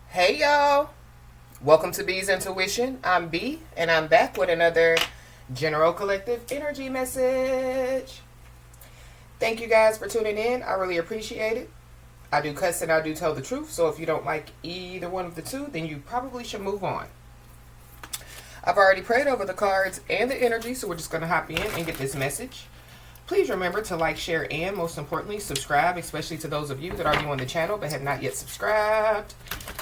Hey y'all, welcome to B's Intuition. I'm B and I'm back with another general collective energy message. Thank you guys for tuning in. I really appreciate it. I do cuss and I do tell the truth, so if you don't like either one of the two, then you probably should move on. I've already prayed over the cards and the energy, so we're just going to hop in and get this message. Please remember to like, share, and most importantly, subscribe, especially to those of you that are new on the channel but have not yet subscribed.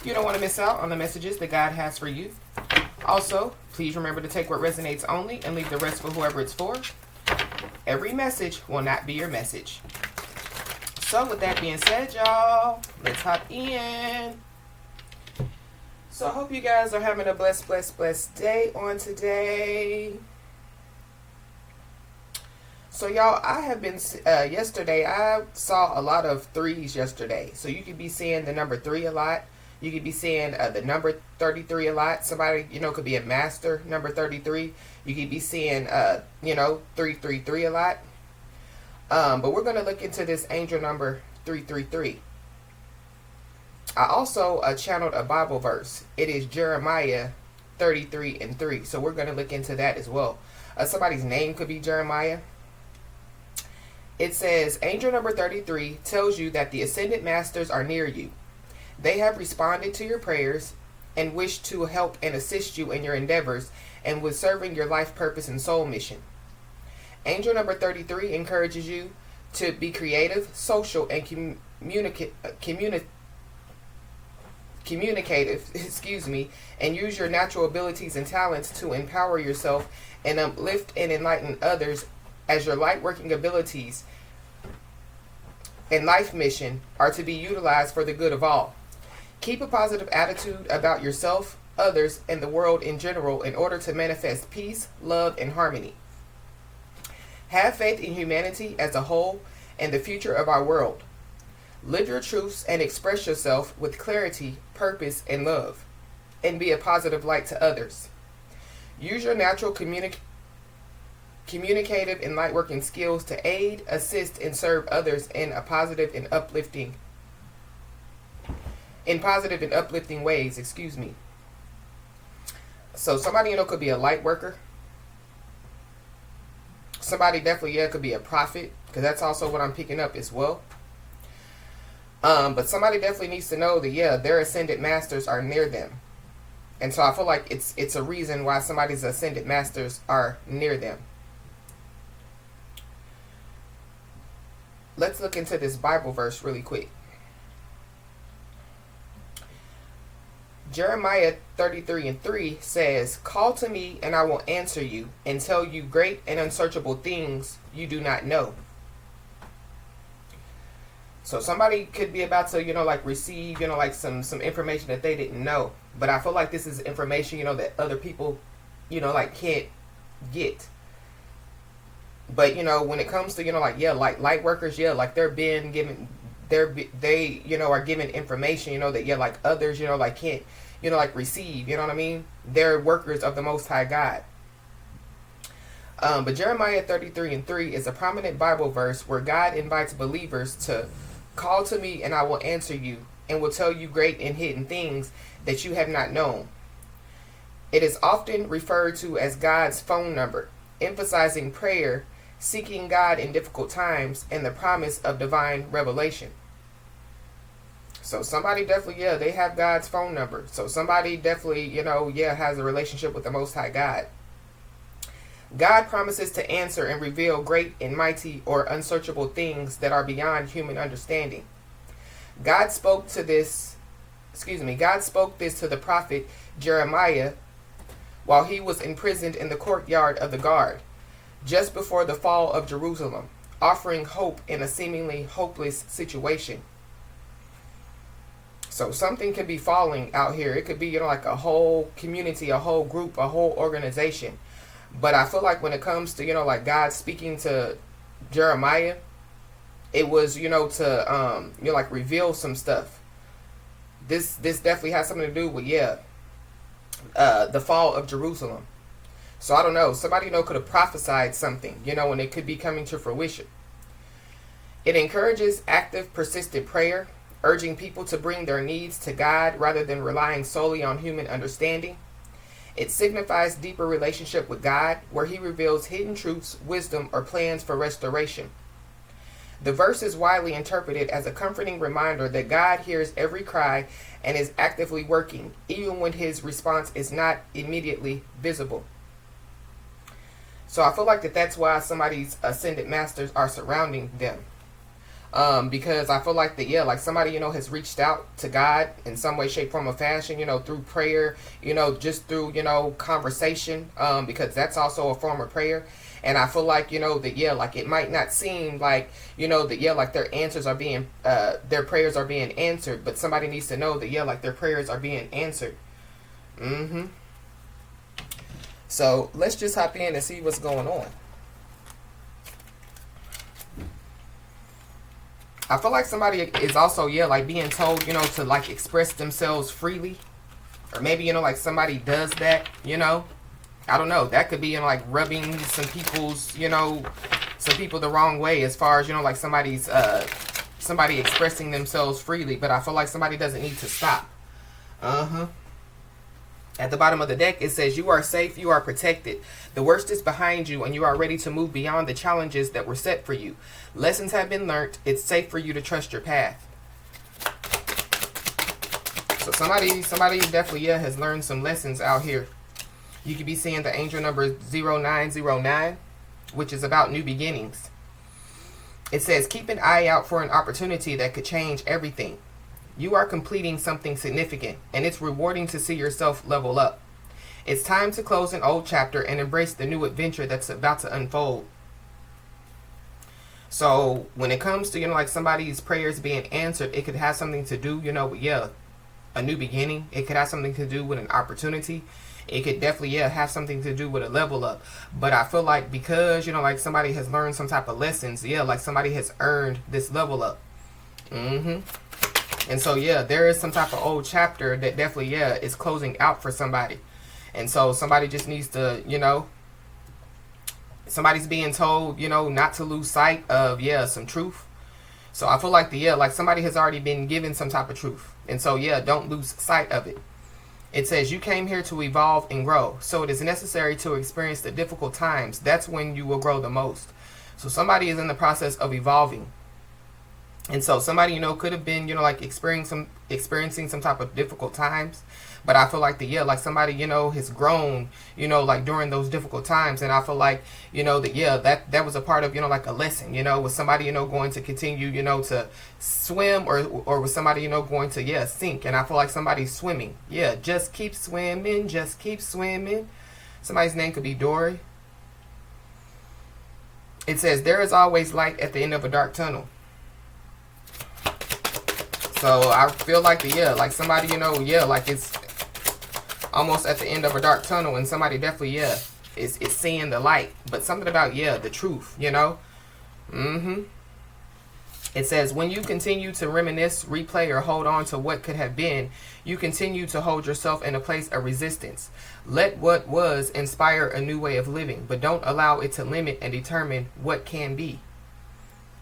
You don't want to miss out on the messages that God has for you. Also, please remember to take what resonates only and leave the rest for whoever it's for. Every message will not be your message. So with that being said, y'all, let's hop in. So I hope you guys are having a blessed day on today. So y'all, I have been, yesterday, I saw a lot of threes yesterday. So you could be seeing the number 3 a lot. You could be seeing the number 33 a lot. Somebody, could be a master number 33. You could be seeing, 333 a lot. But we're going to look into this angel number 333. I also channeled a Bible verse. It is Jeremiah 33:3. So we're going to look into that as well. Somebody's name could be Jeremiah. It says, angel number 33 tells you that the ascended masters are near you. They have responded to your prayers and wish to help and assist you in your endeavors and with serving your life purpose and soul mission. Angel number 33 encourages you to be creative, social, and communicative, and use your natural abilities and talents to empower yourself and uplift and enlighten others as your light working abilities and life mission are to be utilized for the good of all. Keep a positive attitude about yourself, others, and the world in general in order to manifest peace, love, and harmony. Have faith in humanity as a whole and the future of our world. Live your truths and express yourself with clarity, purpose, and love, and be a positive light to others. Use your natural communicative and light working skills to aid, assist, and serve others in positive and uplifting ways. So somebody could be a light worker. Somebody definitely could be a prophet, because that's also what I'm picking up as well. But somebody definitely needs to know that their ascended masters are near them, and so I feel like it's a reason why somebody's ascended masters are near them. Let's look into this Bible verse really quick. Jeremiah 33:3 says, call to me and I will answer you and tell you great and unsearchable things you do not know. So somebody could be about to, receive, some information that they didn't know. But I feel like this is information, that other people, can't get. But, when it comes to, light workers, they're being given, they are given information, that, others, can't, receive, you know what I mean? They're workers of the Most High God. But Jeremiah 33:3 is a prominent Bible verse where God invites believers to call to me and I will answer you and will tell you great and hidden things that you have not known. It is often referred to as God's phone number, emphasizing prayer, seeking God in difficult times, and the promise of divine revelation. So somebody definitely, they have God's phone number. So somebody definitely, has a relationship with the Most High God. God promises to answer and reveal great and mighty or unsearchable things that are beyond human understanding. God spoke this to the prophet Jeremiah while he was imprisoned in the courtyard of the guard, just before the fall of Jerusalem, offering hope in a seemingly hopeless situation. So something could be falling out here. It could be, a whole community, a whole group, a whole organization. But I feel like when it comes to, God speaking to Jeremiah, it was, to, reveal some stuff. This definitely has something to do with, the fall of Jerusalem. So I don't know. Somebody, could have prophesied something, and it could be coming to fruition. It encourages active, persistent prayer, urging people to bring their needs to God rather than relying solely on human understanding. It signifies deeper relationship with God, where he reveals hidden truths, wisdom, or plans for restoration. The verse is widely interpreted as a comforting reminder that God hears every cry and is actively working, even when his response is not immediately visible. So I feel like that's why somebody's ascended masters are surrounding them. Because I feel like that, yeah, like somebody, has reached out to God in some way, shape, form, or fashion, through prayer, just through, conversation, because that's also a form of prayer. And I feel like, that, yeah, like it might not seem like, that, yeah, like their answers are being, their prayers are being answered, but somebody needs to know that, yeah, like their prayers are being answered. So let's just hop in and see what's going on. I feel like somebody is also, yeah, like being told, to like express themselves freely. Or maybe, like somebody does that, I don't know. That could be, like rubbing some people's, some people the wrong way as far as, like somebody expressing themselves freely. But I feel like somebody doesn't need to stop. At the bottom of the deck, it says, you are safe, you are protected. The worst is behind you, and you are ready to move beyond the challenges that were set for you. Lessons have been learned. It's safe for you to trust your path. So somebody definitely, yeah, has learned some lessons out here. You could be seeing the angel number 0909, which is about new beginnings. It says, keep an eye out for an opportunity that could change everything. You are completing something significant, and it's rewarding to see yourself level up. It's time to close an old chapter and embrace the new adventure that's about to unfold. So when it comes to, like somebody's prayers being answered, it could have something to do, with, yeah, a new beginning. It could have something to do with an opportunity. It could definitely, yeah, have something to do with a level up. But I feel like because, like somebody has learned some type of lessons, yeah, like somebody has earned this level up. And so, yeah, there is some type of old chapter that definitely, yeah, is closing out for somebody. And so somebody just needs to, somebody's being told, not to lose sight of, yeah, some truth. So I feel like like somebody has already been given some type of truth. And so, yeah, don't lose sight of it. It says, you came here to evolve and grow. So it is necessary to experience the difficult times. That's when you will grow the most. So somebody is in the process of evolving. And so somebody, could have been, like experiencing some type of difficult times. But I feel like like somebody, has grown, like during those difficult times. And I feel like, that was a part of, like a lesson, was somebody, going to continue, to swim or was somebody, going to, yeah, sink. And I feel like somebody's swimming. Yeah, just keep swimming. Just keep swimming. Somebody's name could be Dory. It says, there is always light at the end of a dark tunnel. So I feel like like somebody, like it's almost at the end of a dark tunnel, and somebody definitely, is seeing the light. But something about, the truth, It says, when you continue to reminisce, replay, or hold on to what could have been, you continue to hold yourself in a place of resistance. Let what was inspire a new way of living, but don't allow it to limit and determine what can be.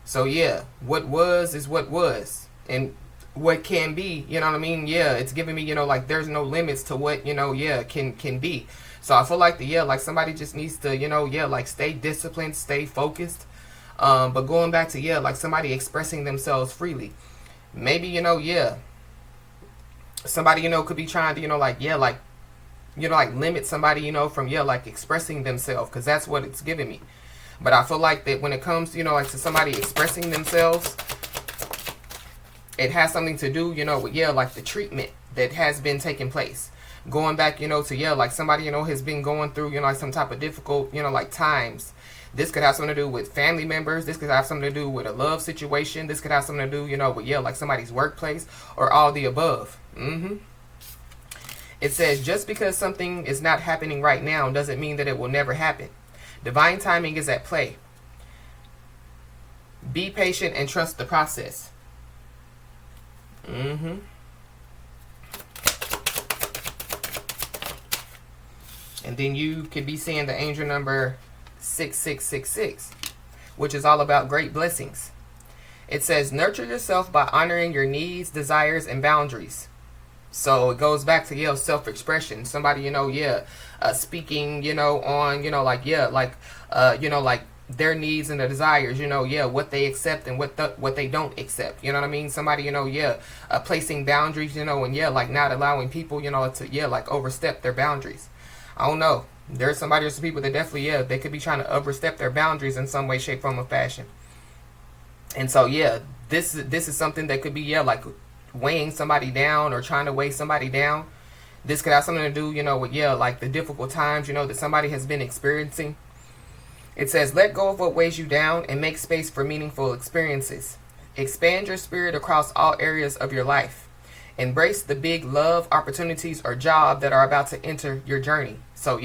So, yeah, what was is what was. And what can be, you know what I mean? Yeah, it's giving me, like there's no limits to what, can be. So I feel like like somebody just needs to, like stay disciplined, stay focused. But going back to, like somebody expressing themselves freely. Maybe, somebody, could be trying to, like limit somebody, from, like expressing themselves, because that's what it's giving me. But I feel like that when it comes to, like to somebody expressing themselves, it has something to do, with, like the treatment that has been taking place. Going back, to, like somebody, has been going through, like some type of difficult, like times. This could have something to do with family members. This could have something to do with a love situation. This could have something to do, with, like somebody's workplace or all the above. It says, just because something is not happening right now doesn't mean that it will never happen. Divine timing is at play. Be patient and trust the process. And then you could be seeing the angel number 6666, which is all about great blessings. It says, nurture yourself by honoring your needs, desires, and boundaries. So it goes back to, self-expression. Somebody, speaking, on, like their needs and their desires, what they accept and what they don't accept. You know what I mean? Somebody, placing boundaries, and like not allowing people, to, like overstep their boundaries. I don't know. There's somebody or some people that definitely, they could be trying to overstep their boundaries in some way, shape, form, or fashion. And so, this is something that could be, like weighing somebody down or trying to weigh somebody down. This could have something to do, with, like the difficult times, that somebody has been experiencing. It says, let go of what weighs you down and make space for meaningful experiences. Expand your spirit across all areas of your life. Embrace the big love, opportunities, or job that are about to enter your journey. So,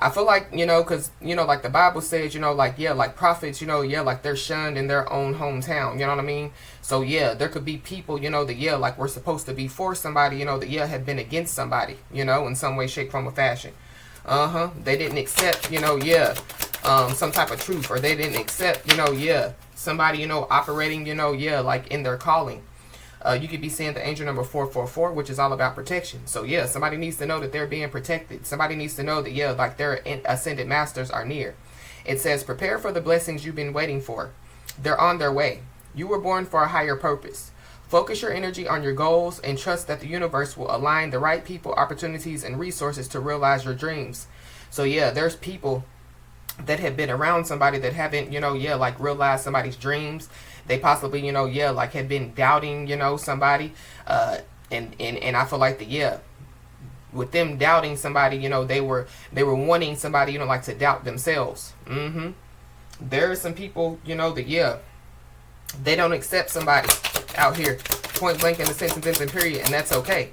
I feel like, because, like the Bible says, like prophets, like they're shunned in their own hometown, you know what I mean? So, there could be people, that, like we're supposed to be for somebody, that, have been against somebody, in some way, shape, form, or fashion. They didn't accept, some type of truth, or they didn't accept, somebody, operating, like in their calling. You could be seeing the angel number 444, which is all about protection. So, somebody needs to know that they're being protected. Somebody needs to know that, like their ascended masters are near. It says, prepare for the blessings you've been waiting for. They're on their way. You were born for a higher purpose. Focus your energy on your goals and trust that the universe will align the right people, opportunities, and resources to realize your dreams. So, there's people that have been around somebody that haven't, like realized somebody's dreams. They possibly, like had been doubting, somebody. And I feel like with them doubting somebody, they were wanting somebody, like to doubt themselves. There are some people, that, they don't accept somebody out here, point blank in the sentence and period, and that's okay.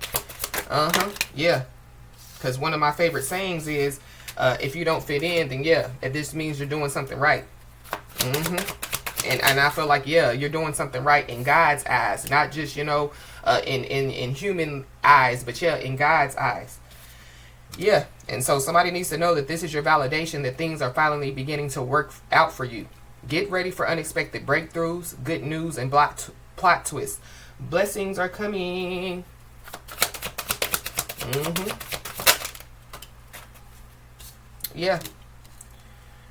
Because one of my favorite sayings is, if you don't fit in, then this means you're doing something right. And I feel like, you're doing something right in God's eyes, not just, in human eyes, but in God's eyes. And so somebody needs to know that this is your validation that things are finally beginning to work out for you. Get ready for unexpected breakthroughs, good news, and plot twists. Blessings are coming.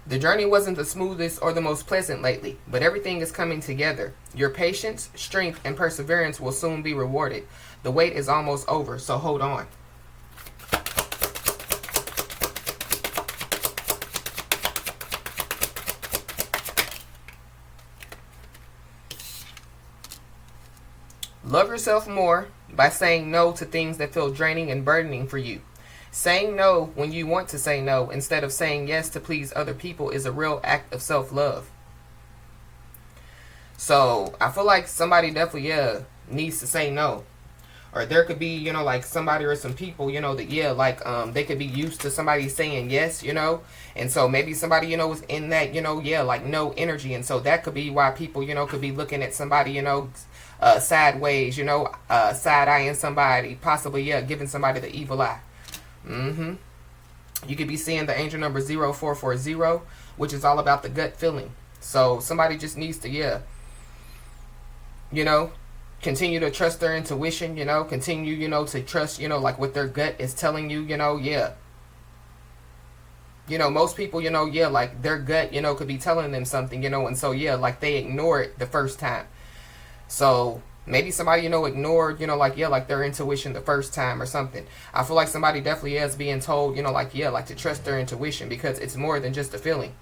The journey wasn't the smoothest or the most pleasant lately, but everything is coming together. Your patience, strength, and perseverance will soon be rewarded. The wait is almost over, so hold on. Love yourself more by saying no to things that feel draining and burdening for you. Saying no when you want to say no instead of saying yes to please other people is a real act of self-love. So I feel like somebody definitely needs to say no. Or there could be, like somebody or some people, that they could be used to somebody saying yes, and so maybe somebody, is in that, like no energy, and so that could be why people, could be looking at somebody, sideways, side-eyeing somebody, possibly, giving somebody the evil eye. You could be seeing the angel number 0440, which is all about the gut feeling. So somebody just needs to, continue to trust their intuition, continue, to trust, like what their gut is telling you, most people, like their gut, could be telling them something, and so, like they ignore it the first time. So maybe somebody, ignored, like their intuition the first time or something. I feel like somebody definitely is being told, like to trust their intuition because it's more than just a feeling.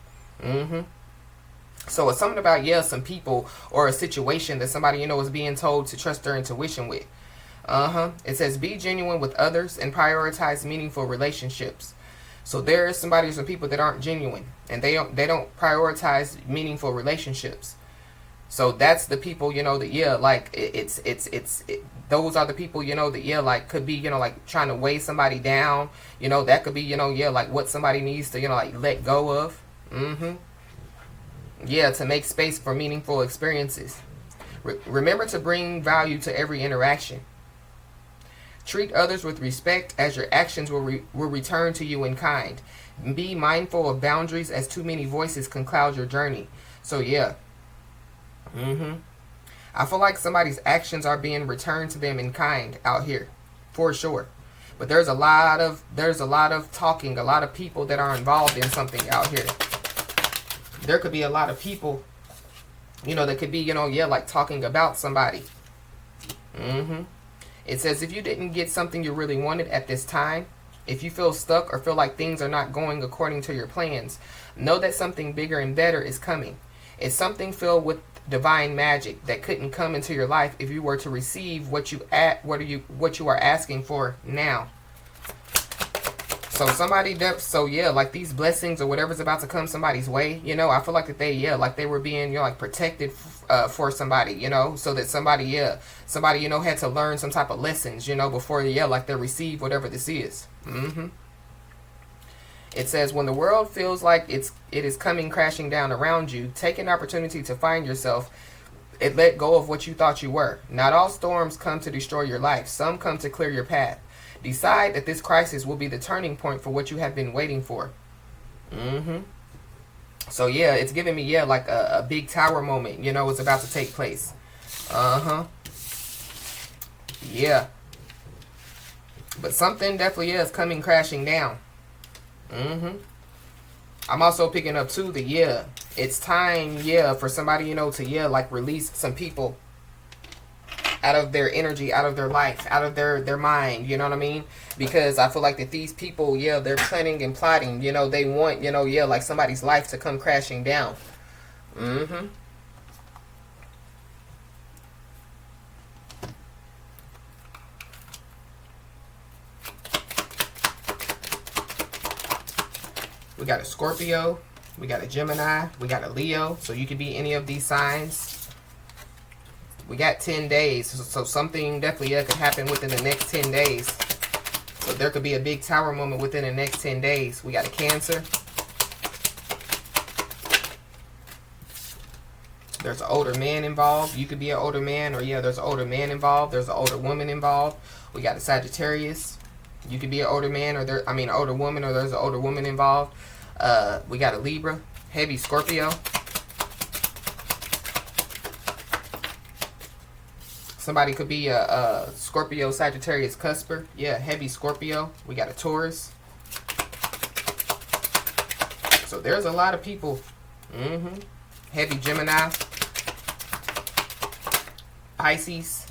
So it's something about, some people or a situation that somebody, is being told to trust their intuition with. It says, be genuine with others and prioritize meaningful relationships. So there is somebody or some people that aren't genuine and they don't prioritize meaningful relationships. So that's the people, that, like, those are the people, that, like, could be, like, trying to weigh somebody down. That could be, like, what somebody needs to, like, let go of. To make space for meaningful experiences. Remember to bring value to every interaction. Treat others with respect as your actions will return to you in kind. Be mindful of boundaries as too many voices can cloud your journey. So, I feel like somebody's actions are being returned to them in kind out here, for sure. But there's a lot of talking, a lot of people that are involved in something out here. There could be a lot of people, that could be, like talking about somebody. It says if you didn't get something you really wanted at this time, if you feel stuck or feel like things are not going according to your plans, know that something bigger and better is coming. It's something filled with divine magic that couldn't come into your life if you were to receive what you are asking for now. So somebody, like these blessings or whatever's about to come somebody's way, I feel like that they were being, like protected for somebody, so that somebody, had to learn some type of lessons, before, like they receive whatever this is. It says, when the world feels like it is coming crashing down around you, take an opportunity to find yourself and let go of what you thought you were. Not all storms come to destroy your life. Some come to clear your path. Decide that this crisis will be the turning point for what you have been waiting for. So yeah, it's giving me, like a big tower moment, it's about to take place. Yeah. But something definitely is coming crashing down. I'm also picking up too that it's time, for somebody, to like release some people out of their energy, out of their life, out of their mind, you know what I mean? Because I feel like that these people, they're planning and plotting, they want, like somebody's life to come crashing down. We got a Scorpio, we got a Gemini, we got a Leo, so you could be any of these signs. We got 10 days, so something definitely could happen within the next 10 days. So there could be a big tower moment within the next 10 days. We got a Cancer. There's an older man involved. You could be an older man, or there's an older man involved. There's an older woman involved. We got a Sagittarius. You could be an older man, or an older woman, or there's an older woman involved. We got a Libra, heavy Scorpio. Somebody could be a Scorpio, Sagittarius, Cusper. Yeah, heavy Scorpio. We got a Taurus. So there's a lot of people. Heavy Gemini. Pisces.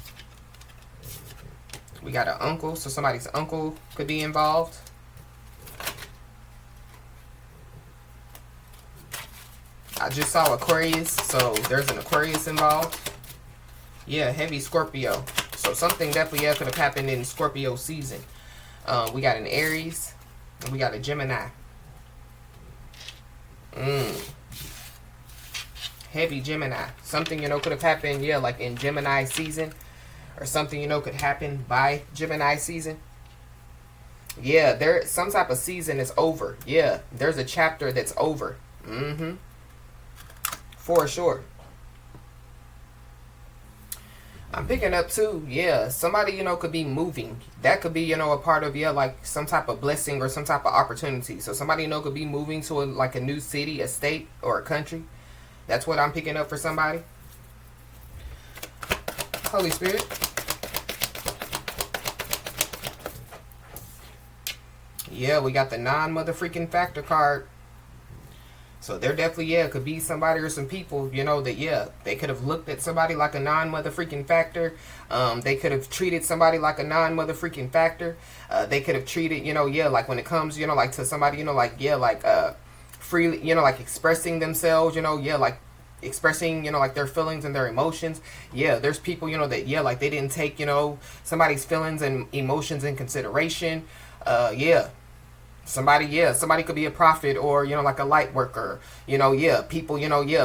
We got an uncle, so somebody's uncle could be involved. I just saw Aquarius, so there's an Aquarius involved. Yeah, heavy Scorpio. So something definitely could have happened in Scorpio season. We got an Aries, and we got a Gemini. Heavy Gemini. Something, could have happened, like in Gemini season. Or something, could happen by Gemini season. Yeah, there some type of season is over. Yeah, there's a chapter that's over. For sure. I'm picking up too, somebody, could be moving. That could be, a part of, like some type of blessing or some type of opportunity. So somebody, could be moving to like a new city, a state, or a country. That's what I'm picking up for somebody. Holy Spirit. Yeah, we got the non-mother-freaking factor card. So there definitely, could be somebody or some people, that, they could have looked at somebody like a non-mother-freaking factor. They could have treated somebody like a non-mother-freaking factor. They could have treated, like when it comes, like to somebody, freely, like expressing themselves, like expressing, like their feelings and their emotions. Yeah, there's people, that, like they didn't take, somebody's feelings and emotions in consideration. Somebody could be a prophet or, like a light worker, people,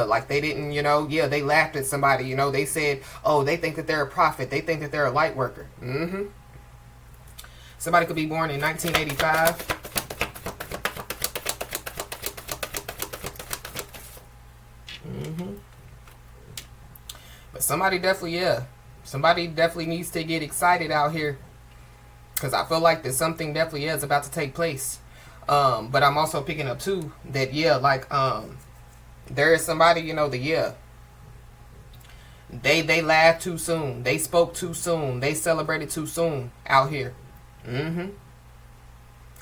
like they didn't, they laughed at somebody, they said, oh, they think that they're a prophet. They think that they're a light worker. Somebody could be born in 1985. But somebody definitely needs to get excited out here. Because I feel like that something definitely is about to take place. But I'm also picking up too that there is somebody, They laughed too soon. They spoke too soon. They celebrated too soon out here.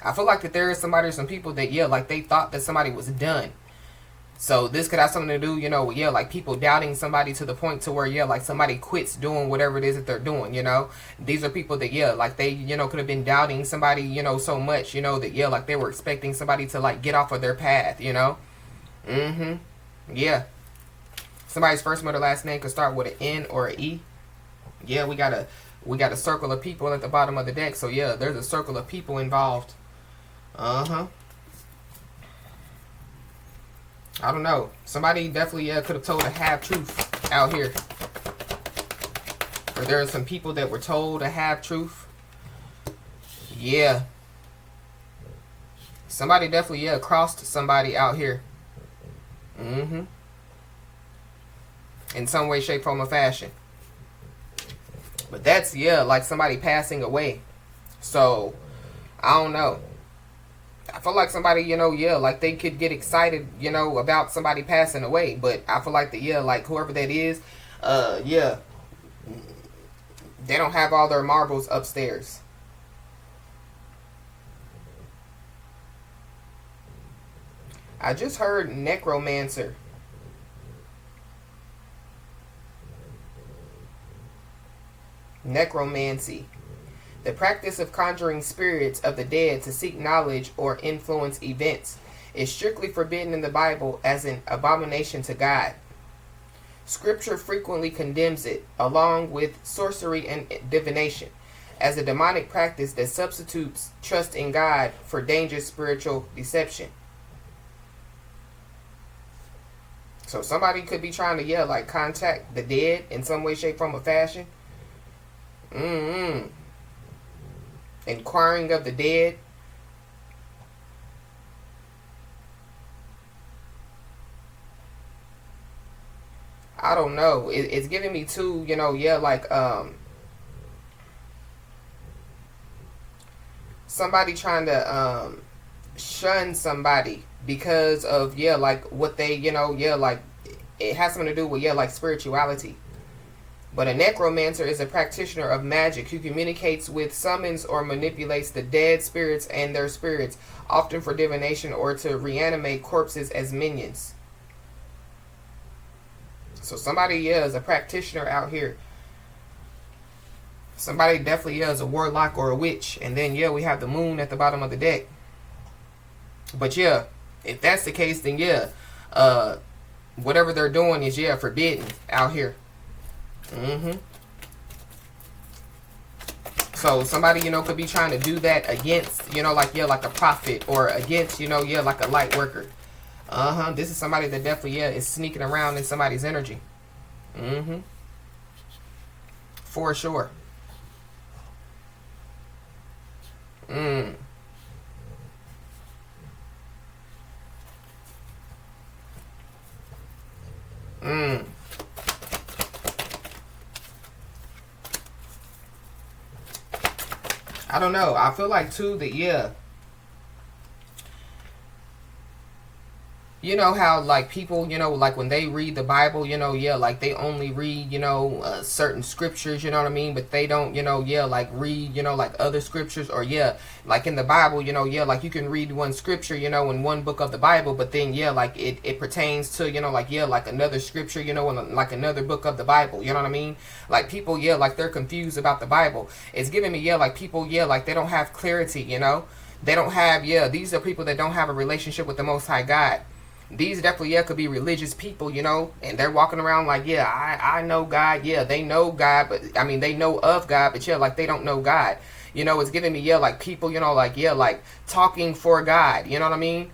I feel like that there is somebody or some people that, yeah, like they thought that somebody was done. So this could have something to do, you know, yeah, like people doubting somebody to the point to where, yeah, like somebody quits doing whatever it is that they're doing, you know. These are people that, yeah, like they, you know, could have been doubting somebody, you know, so much, you know, that, yeah, like they were expecting somebody to like get off of their path, you know. Yeah. Somebody's first, middle, last name could start with an N or an E. Yeah, we got a circle of people at the bottom of the deck. So yeah, there's a circle of people involved. I don't know. Somebody definitely could have told a half truth out here. Or there are some people that were told a half truth. Yeah. Somebody definitely crossed somebody out here. In some way, shape, form, or fashion. But that's, yeah, like somebody passing away. So, I don't know. I feel like somebody, you know, yeah, like they could get excited, you know, about somebody passing away. But I feel like yeah, like whoever that is, yeah, they don't have all their marbles upstairs. I just heard necromancer. Necromancy. The practice of conjuring spirits of the dead to seek knowledge or influence events is strictly forbidden in the Bible as an abomination to God. Scripture frequently condemns it, along with sorcery and divination, as a demonic practice that substitutes trust in God for dangerous spiritual deception. So somebody could be trying to, yeah, like contact the dead in some way, shape, form, or fashion. Inquiring of the dead. I don't know. It's giving me too, you know, yeah, like somebody trying to shun somebody because of, yeah, like what they, you know, yeah, like it has something to do with, yeah, like spirituality. But a necromancer is a practitioner of magic who communicates with, summons, or manipulates the dead spirits and their spirits, often for divination or to reanimate corpses as minions. So somebody, yeah, is a practitioner out here. Somebody definitely, yeah, is a warlock or a witch. And then, yeah, we have the moon at the bottom of the deck. But, yeah, if that's the case, then, yeah, whatever they're doing is, yeah, forbidden out here. So somebody, you know, could be trying to do that against, you know, like, yeah, like a prophet, or against, you know, yeah, like a light worker. This is somebody that definitely, yeah, is sneaking around in somebody's energy. For sure. I don't know. I feel like too that, yeah, you know how like people, you know, like when they read the Bible, you know, yeah, like they only read, you know, certain scriptures, you know what I mean, but they don't, you know, yeah, like read, you know, like other scriptures, or yeah, like in the Bible, you know, yeah, like you can read one scripture, you know, in one book of the Bible, but then, yeah, like it pertains to, you know, like, yeah, like another scripture, you know, in like another book of the Bible, you know what I mean? Like people, yeah, like they're confused about the Bible. It's giving me, yeah, like people, yeah, like they don't have clarity, you know, they don't have, yeah, these are people that don't have a relationship with the Most High God. These definitely, yeah, could be religious people, you know, and they're walking around like, yeah, I know God. Yeah, they know God, but I mean, they know of God, but yeah, like they don't know God. You know, it's giving me, yeah, like people, you know, like, yeah, like talking for God, you know what I mean?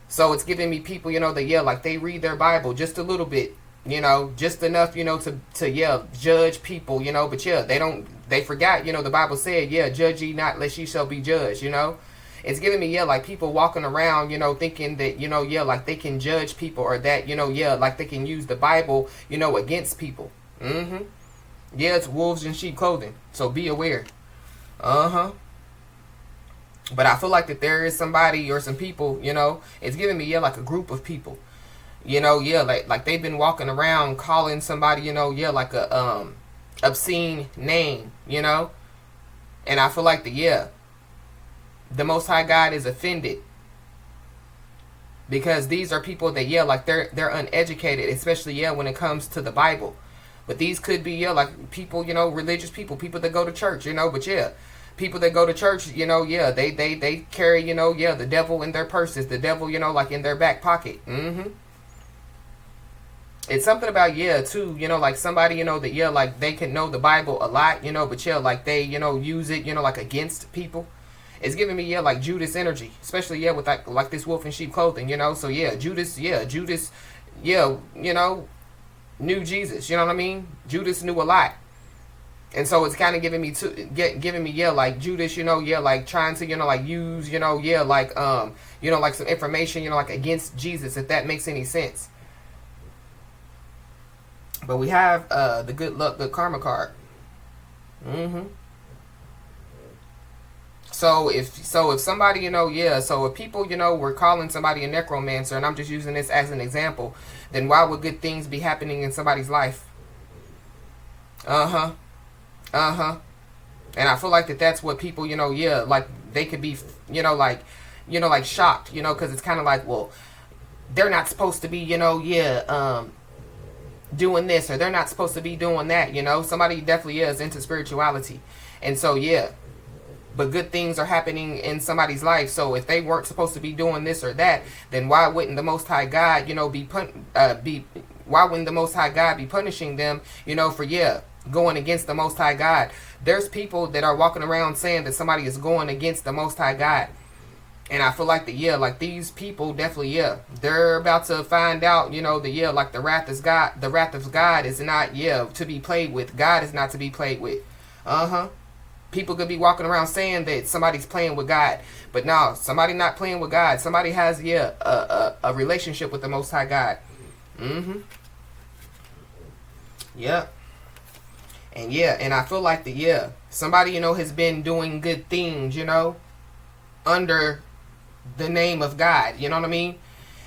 So it's giving me people, you know, that, yeah, like they read their Bible just a little bit, you know, just enough, you know, to yeah, judge people, you know, but yeah, they forgot, you know, the Bible said, yeah, judge ye not lest ye shall be judged, you know? It's giving me, yeah, like people walking around, you know, thinking that, you know, yeah, like they can judge people, or that, you know, yeah, like they can use the Bible, you know, against people. Yeah, it's wolves in sheep clothing. So be aware. But I feel like that there is somebody or some people, you know, it's giving me, yeah, like a group of people. You know, yeah, like they've been walking around calling somebody, you know, yeah, like a obscene name, you know. And I feel like the Most High God is offended, because these are people that, yeah, like they're uneducated, especially, yeah, when it comes to the Bible. But these could be, yeah, like people, you know, religious people that go to church, you know. But yeah, people that go to church, you know, yeah, they carry, you know, yeah, the devil in their purses, the devil, you know, like in their back pocket. It's something about, yeah, too, you know, like somebody, you know, that, yeah, like they can know the Bible a lot, you know, but yeah, like they, you know, use it, you know, like against people. It's giving me, yeah, like Judas energy, especially, yeah, with like this wolf in sheep clothing, you know. So yeah, Judas, yeah, you know, knew Jesus, you know what I mean? Judas knew a lot. And so it's kind of giving me, yeah, like Judas, you know, yeah, like trying to, you know, like use, you know, yeah, like, you know, like some information, you know, like against Jesus, if that makes any sense. But we have the good luck, good karma card. So if somebody, you know, yeah, so if people, you know, were calling somebody a necromancer, and I'm just using this as an example, then why would good things be happening in somebody's life? And I feel like that's what people, you know, yeah, like they could be, you know, like shocked, you know, because it's kind of like, well, they're not supposed to be, you know, yeah, doing this, or they're not supposed to be doing that, you know. Somebody definitely is into spirituality, and so yeah, but good things are happening in somebody's life. So if they weren't supposed to be doing this or that, then why wouldn't the Most High God, you know, why wouldn't the Most High God be punishing them, you know, for, yeah, going against the Most High God? There's people that are walking around saying that somebody is going against the Most High God. And I feel like like these people definitely, yeah, they're about to find out, you know, like the wrath of God is not, yeah, to be played with. God is not to be played with. People could be walking around saying that somebody's playing with God, but no, somebody not playing with God. Somebody has, yeah, a relationship with the Most High God. Yeah. And yeah, and I feel like somebody, you know, has been doing good things, you know, under the name of God, you know what I mean?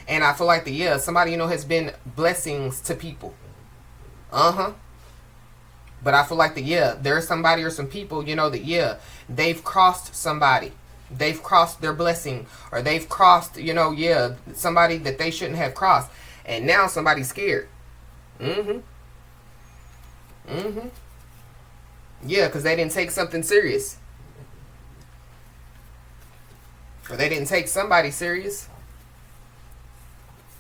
And I feel like somebody, you know, has been blessings to people. But I feel like there's somebody or some people, you know, that they've crossed somebody. They've crossed their blessing, or they've crossed, you know, somebody that they shouldn't have crossed. And now somebody's scared. Yeah, because they didn't take something serious. Or they didn't take somebody serious. But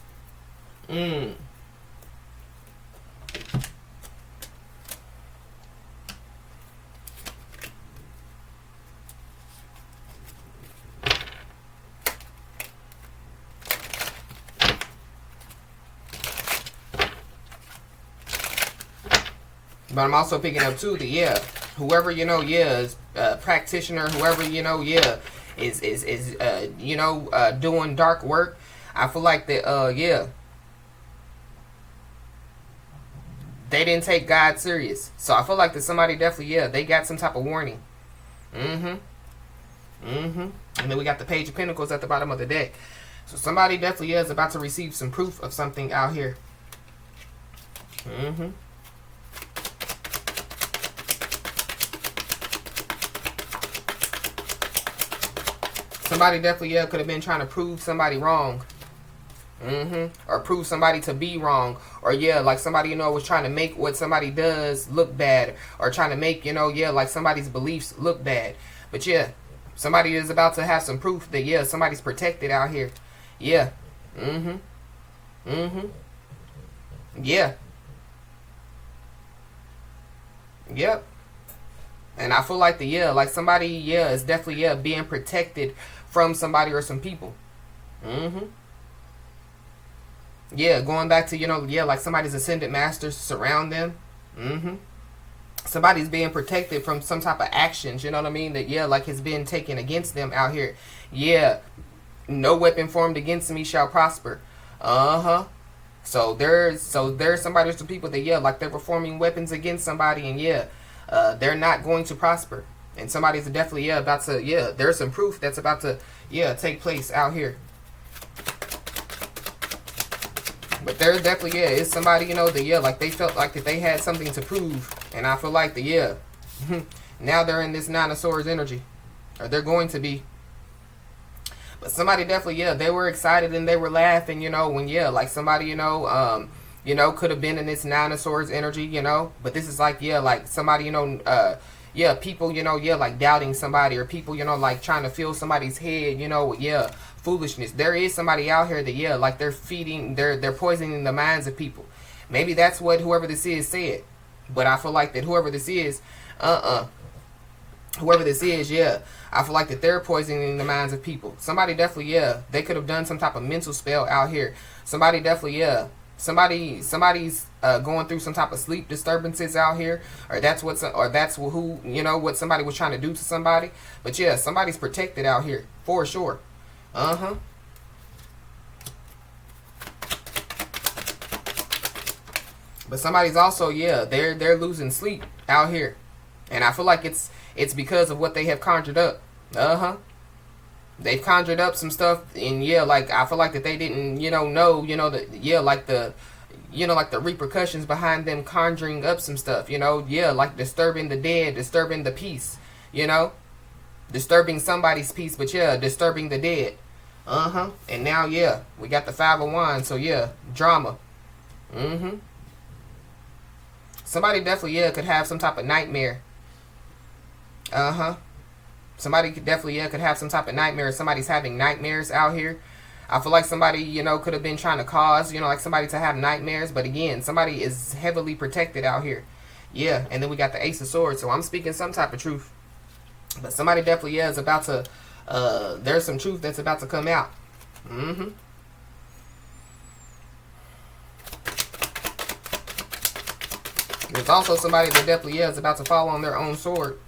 I'm also picking up too that whoever, you know, is a practitioner, whoever, you know, is you know, doing dark work. I feel like that they didn't take God serious. So I feel like that somebody definitely, they got some type of warning. And then we got the Page of Pentacles at the bottom of the deck. So somebody definitely is about to receive some proof of something out here. Somebody definitely, could have been trying to prove somebody wrong. Or prove somebody to be wrong. Or, like somebody, you know, was trying to make what somebody does look bad. Or trying to make, you know, like somebody's beliefs look bad. But, somebody is about to have some proof that, somebody's protected out here. Yeah. Yeah. Yep. And I feel like like somebody, is definitely, being protected from somebody or some people. Yeah, going back to, you know, like somebody's ascended masters surround them. Somebody's being protected from some type of actions, you know what I mean? That, like has been taken against them out here. No weapon formed against me shall prosper. So there's somebody or some people that, like they're performing weapons against somebody, and they're not going to prosper. And somebody's definitely, about to, there's some proof that's about to, take place out here. But there's definitely, yeah, it's somebody, you know, that, yeah, like they felt like that they had something to prove. And I feel like that, yeah, now they're in this Nine of Swords energy. Or they're going to be. But somebody definitely, yeah, they were excited and they were laughing, you know, when, yeah, like somebody, you know, could have been in this Nine of Swords energy, you know. But this is like, yeah, like somebody, you know, yeah, people, you know, yeah, like doubting somebody, or people, you know, like trying to fill somebody's head, you know, yeah, foolishness. There is somebody out here that, yeah, like they're feeding, they're poisoning the minds of people. Maybe that's what whoever this is said. But I feel like that whoever this is, whoever this is, yeah, I feel like that they're poisoning the minds of people. Somebody definitely, yeah, they could have done some type of mental spell out here. Somebody definitely, yeah, somebody's going through some type of sleep disturbances out here, or that's who, you know, what somebody was trying to do to somebody. But yeah, somebody's protected out here for sure. But somebody's also, yeah, they're losing sleep out here, and I feel like it's because of what they have conjured up. They've conjured up some stuff, and yeah, like I feel like that they didn't, you know, that, yeah, like the, you know, like the repercussions behind them conjuring up some stuff, you know, yeah, like disturbing the dead, disturbing the peace, you know, disturbing somebody's peace, but yeah, disturbing the dead. And now, yeah, we got the Five of Wands, so yeah, drama. Somebody definitely, yeah, could have some type of nightmare. Somebody could definitely, yeah, could have some type of nightmare. Somebody's having nightmares out here. I feel like somebody, you know, could have been trying to cause, you know, like somebody to have nightmares. But again, somebody is heavily protected out here. Yeah, and then we got the Ace of Swords. So I'm speaking some type of truth. But somebody definitely, yeah, is about to, there's some truth that's about to come out. There's also somebody that definitely, yeah, is about to fall on their own sword.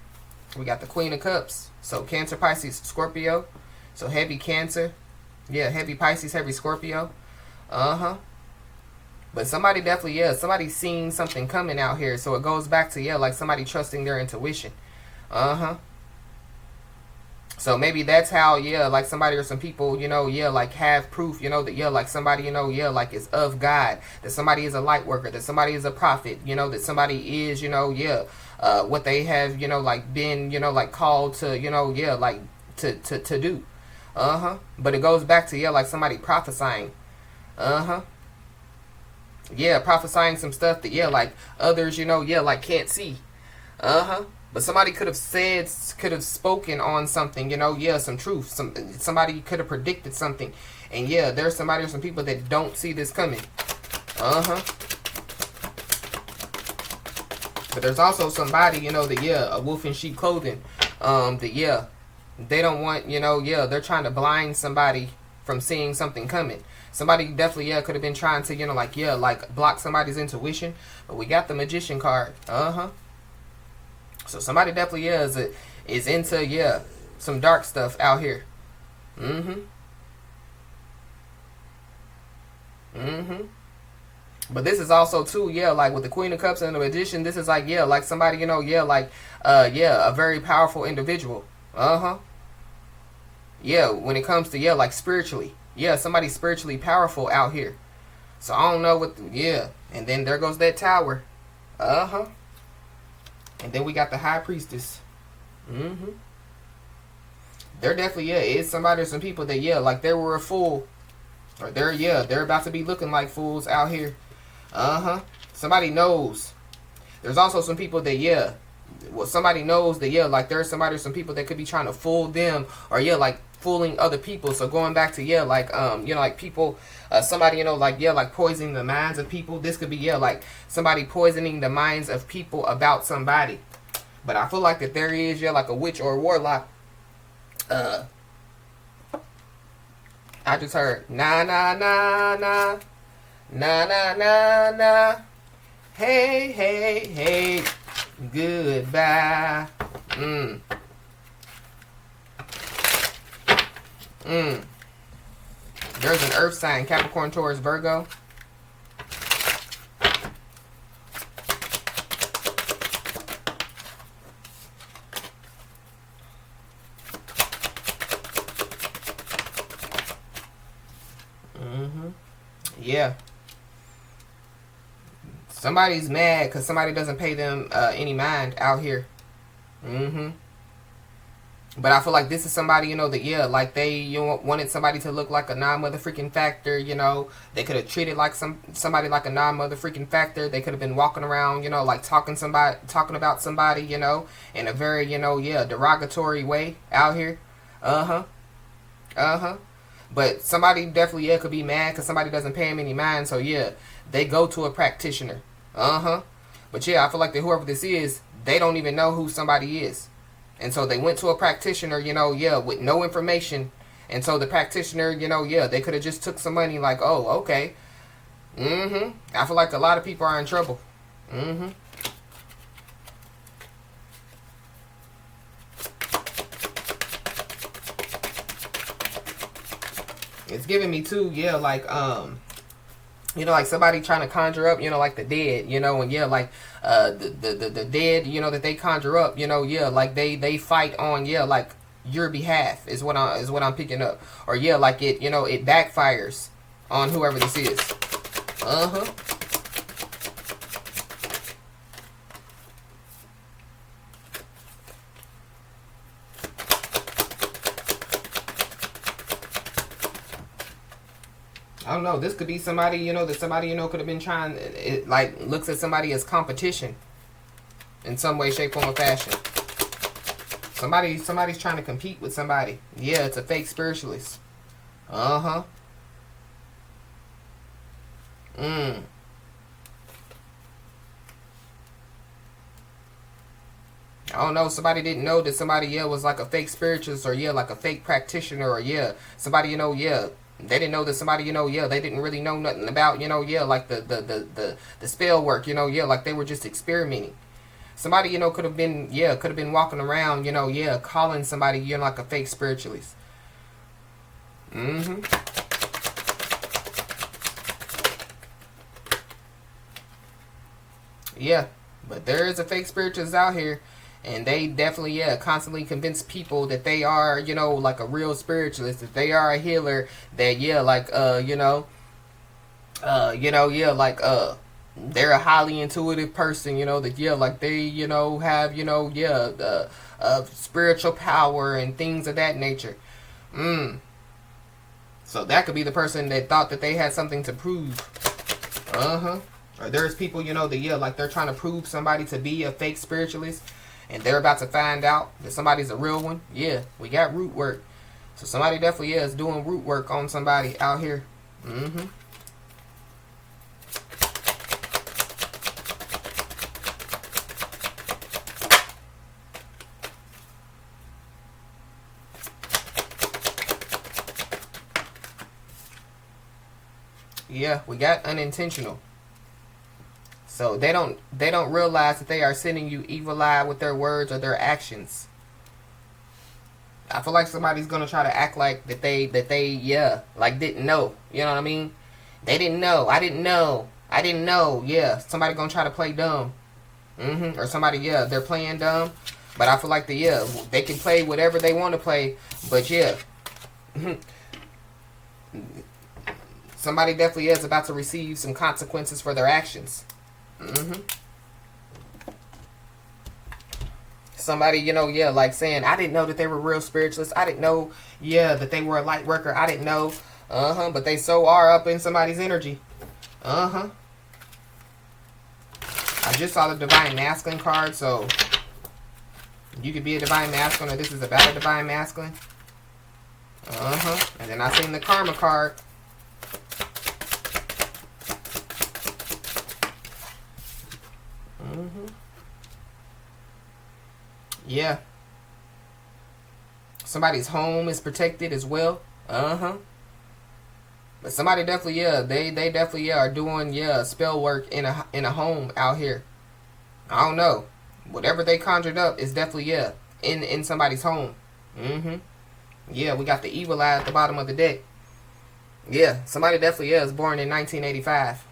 We got the Queen of Cups. So Cancer, Pisces, Scorpio. So heavy Cancer. Yeah, heavy Pisces, heavy Scorpio. But somebody definitely, yeah, somebody's seeing something coming out here. So it goes back to, yeah, like somebody trusting their intuition. So maybe that's how, yeah, like somebody or some people, you know, yeah, like have proof, you know, that, yeah, like somebody, you know, yeah, like is of God, that somebody is a light worker, that somebody is a prophet, you know, that somebody is, you know, yeah, what they have, you know, like been, you know, like called to, you know, yeah, like to do. But it goes back to, yeah, like somebody prophesying. Yeah, prophesying some stuff that, yeah, like others, you know, yeah, like can't see. But somebody could have spoken on something, you know, yeah, some truth. Somebody could have predicted something. And yeah, there's somebody or some people that don't see this coming. But there's also somebody, you know, that, yeah, a wolf in sheep clothing. That, yeah, they don't want, you know, yeah, they're trying to blind somebody from seeing something coming. Somebody definitely, yeah, could have been trying to, you know, like, yeah, like block somebody's intuition. But we got the Magician card. So somebody definitely, yeah, is into, yeah, some dark stuff out here. But this is also too, yeah, like with the Queen of Cups and the Magician, this is like, yeah, like somebody, you know, yeah, like, yeah, a very powerful individual. Yeah, when it comes to, yeah, like spiritually. Yeah, somebody spiritually powerful out here. So I don't know what, yeah. And then there goes that Tower. And then we got the High Priestess. There definitely, yeah, is somebody or some people that, yeah, like they were a fool. Or they're about to be looking like fools out here. Somebody knows. There's also some people that, yeah, well, somebody knows that, yeah, like there's somebody or some people that could be trying to fool them, or yeah, like fooling other people. So going back to, yeah, like you know, like people, somebody, you know, like, yeah, like poisoning the minds of people. This could be, yeah, like somebody poisoning the minds of people about somebody. But I feel like that there is, yeah, like a witch or a warlock. I just heard na na na na na na na na. Hey hey hey, goodbye. There's an earth sign, Capricorn, Taurus, Virgo. Yeah. Somebody's mad because somebody doesn't pay them any mind out here. But I feel like this is somebody, you know, that, yeah, like they, you know, wanted somebody to look like a non-mother-freaking factor, you know. They could have treated like somebody like a non-mother-freaking factor. They could have been walking around, you know, like talking about somebody, you know, in a very, you know, yeah, derogatory way out here. But somebody definitely, yeah, could be mad because somebody doesn't pay them any mind. So, yeah, they go to a practitioner. But, yeah, I feel like that whoever this is, they don't even know who somebody is. And so they went to a practitioner, you know, yeah, with no information. And so the practitioner, you know, yeah, they could have just took some money like, oh, okay. I feel like a lot of people are in trouble. It's giving me too, yeah, like, you know, like somebody trying to conjure up, you know, like the dead, you know, and yeah, like the dead, you know, that they conjure up, you know, yeah, like they fight on, yeah, like your behalf is what I'm picking up, or yeah, like it, you know, it backfires on whoever this is. I don't know. This could be somebody, you know, that somebody, you know, could have been trying, it like looks at somebody as competition in some way, shape, form, or fashion. Somebody's trying to compete with somebody. Yeah, it's a fake spiritualist. I don't know. Somebody didn't know that somebody, yeah, was like a fake spiritualist, or yeah, like a fake practitioner, or yeah, somebody, you know, yeah. They didn't know that somebody, you know, yeah, they didn't really know nothing about, you know, yeah, like the spell work, you know, yeah, like they were just experimenting. Somebody, you know, could have been walking around, you know, yeah, calling somebody, you know, like a fake spiritualist. Yeah, but there is a fake spiritualist out here. And they definitely, yeah, constantly convince people that they are, you know, like a real spiritualist, that they are a healer, that, yeah, like, yeah, like, they're a highly intuitive person, you know, that, yeah, like they, you know, have, you know, yeah, spiritual power and things of that nature. So that could be the person that thought that they had something to prove. Or there's people, you know, that, yeah, like they're trying to prove somebody to be a fake spiritualist. And they're about to find out that somebody's a real one. Yeah, we got root work. So somebody definitely is doing root work on somebody out here. Yeah, we got unintentional. So they don't realize that they are sending you evil eye with their words or their actions. I feel like somebody's gonna try to act like that they yeah, like didn't know. You know what I mean? They didn't know. I didn't know. Yeah, somebody gonna try to play dumb. Or somebody, yeah, they're playing dumb. But I feel like they can play whatever they want to play. But yeah, somebody definitely is about to receive some consequences for their actions. Somebody, you know, yeah, like saying, I didn't know that they were real spiritualists. I didn't know, yeah, that they were a light worker. I didn't know. But they so are up in somebody's energy. I just saw the Divine Masculine card, so you could be a Divine Masculine, or this is about a Divine Masculine. And then I seen the Karma card. Yeah. Somebody's home is protected as well. But somebody definitely, yeah, they definitely, yeah, are doing, yeah, spell work in a home out here. I don't know. Whatever they conjured up is definitely, yeah, in somebody's home. Yeah, we got the evil eye at the bottom of the deck. Yeah, somebody definitely, yeah, is born in 1985.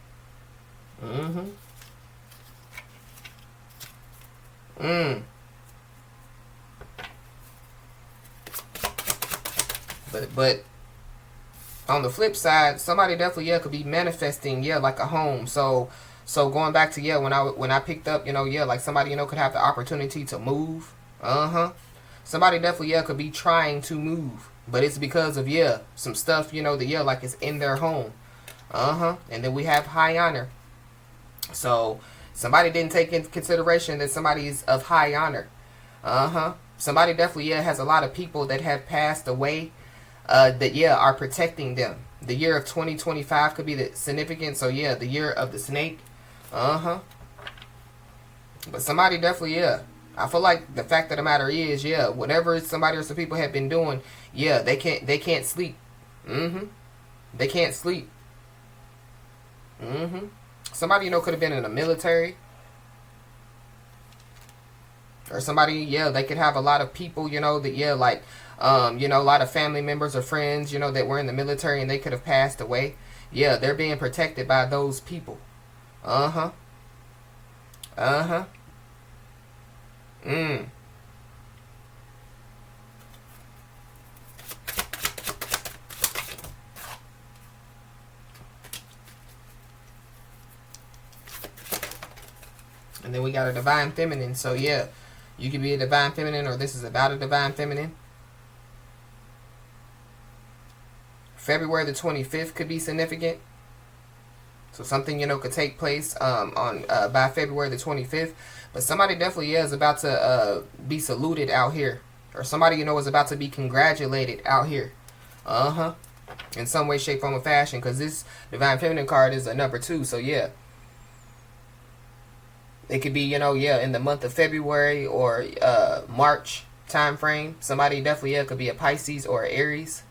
But on the flip side, somebody definitely, yeah, could be manifesting, yeah, like a home. So So going back to, yeah, when I picked up, yeah, like somebody, could have the opportunity to move. Somebody definitely, yeah, could be trying to move, but it's because of, yeah, some stuff, that, yeah, like it's in their home. And then we have high honor. So somebody didn't take into consideration that somebody is of high honor. Somebody definitely, yeah, has a lot of people that have passed away, that, yeah, are protecting them. The year of 2025 could be the significant. So yeah, the year of the snake. But somebody definitely, yeah, I feel like the fact of the matter is, yeah, whatever somebody or some people have been doing, yeah, they can't sleep. They can't sleep. Somebody, could have been in the military. Or somebody, yeah, they could have a lot of people, that, yeah, like, a lot of family members or friends, that were in the military and they could have passed away. Yeah, they're being protected by those people. And then we got a divine feminine. So yeah, you could be a divine feminine, or this is about a divine feminine. February the 25th could be significant. So something, could take place on by February the 25th. But somebody definitely, yeah, is about to be saluted out here. Or somebody, is about to be congratulated out here. In some way, shape, form, or fashion. Because this divine feminine card is a number 2. So yeah. It could be, yeah, in the month of February or March time frame. Somebody definitely, yeah, could be a Pisces or an Aries.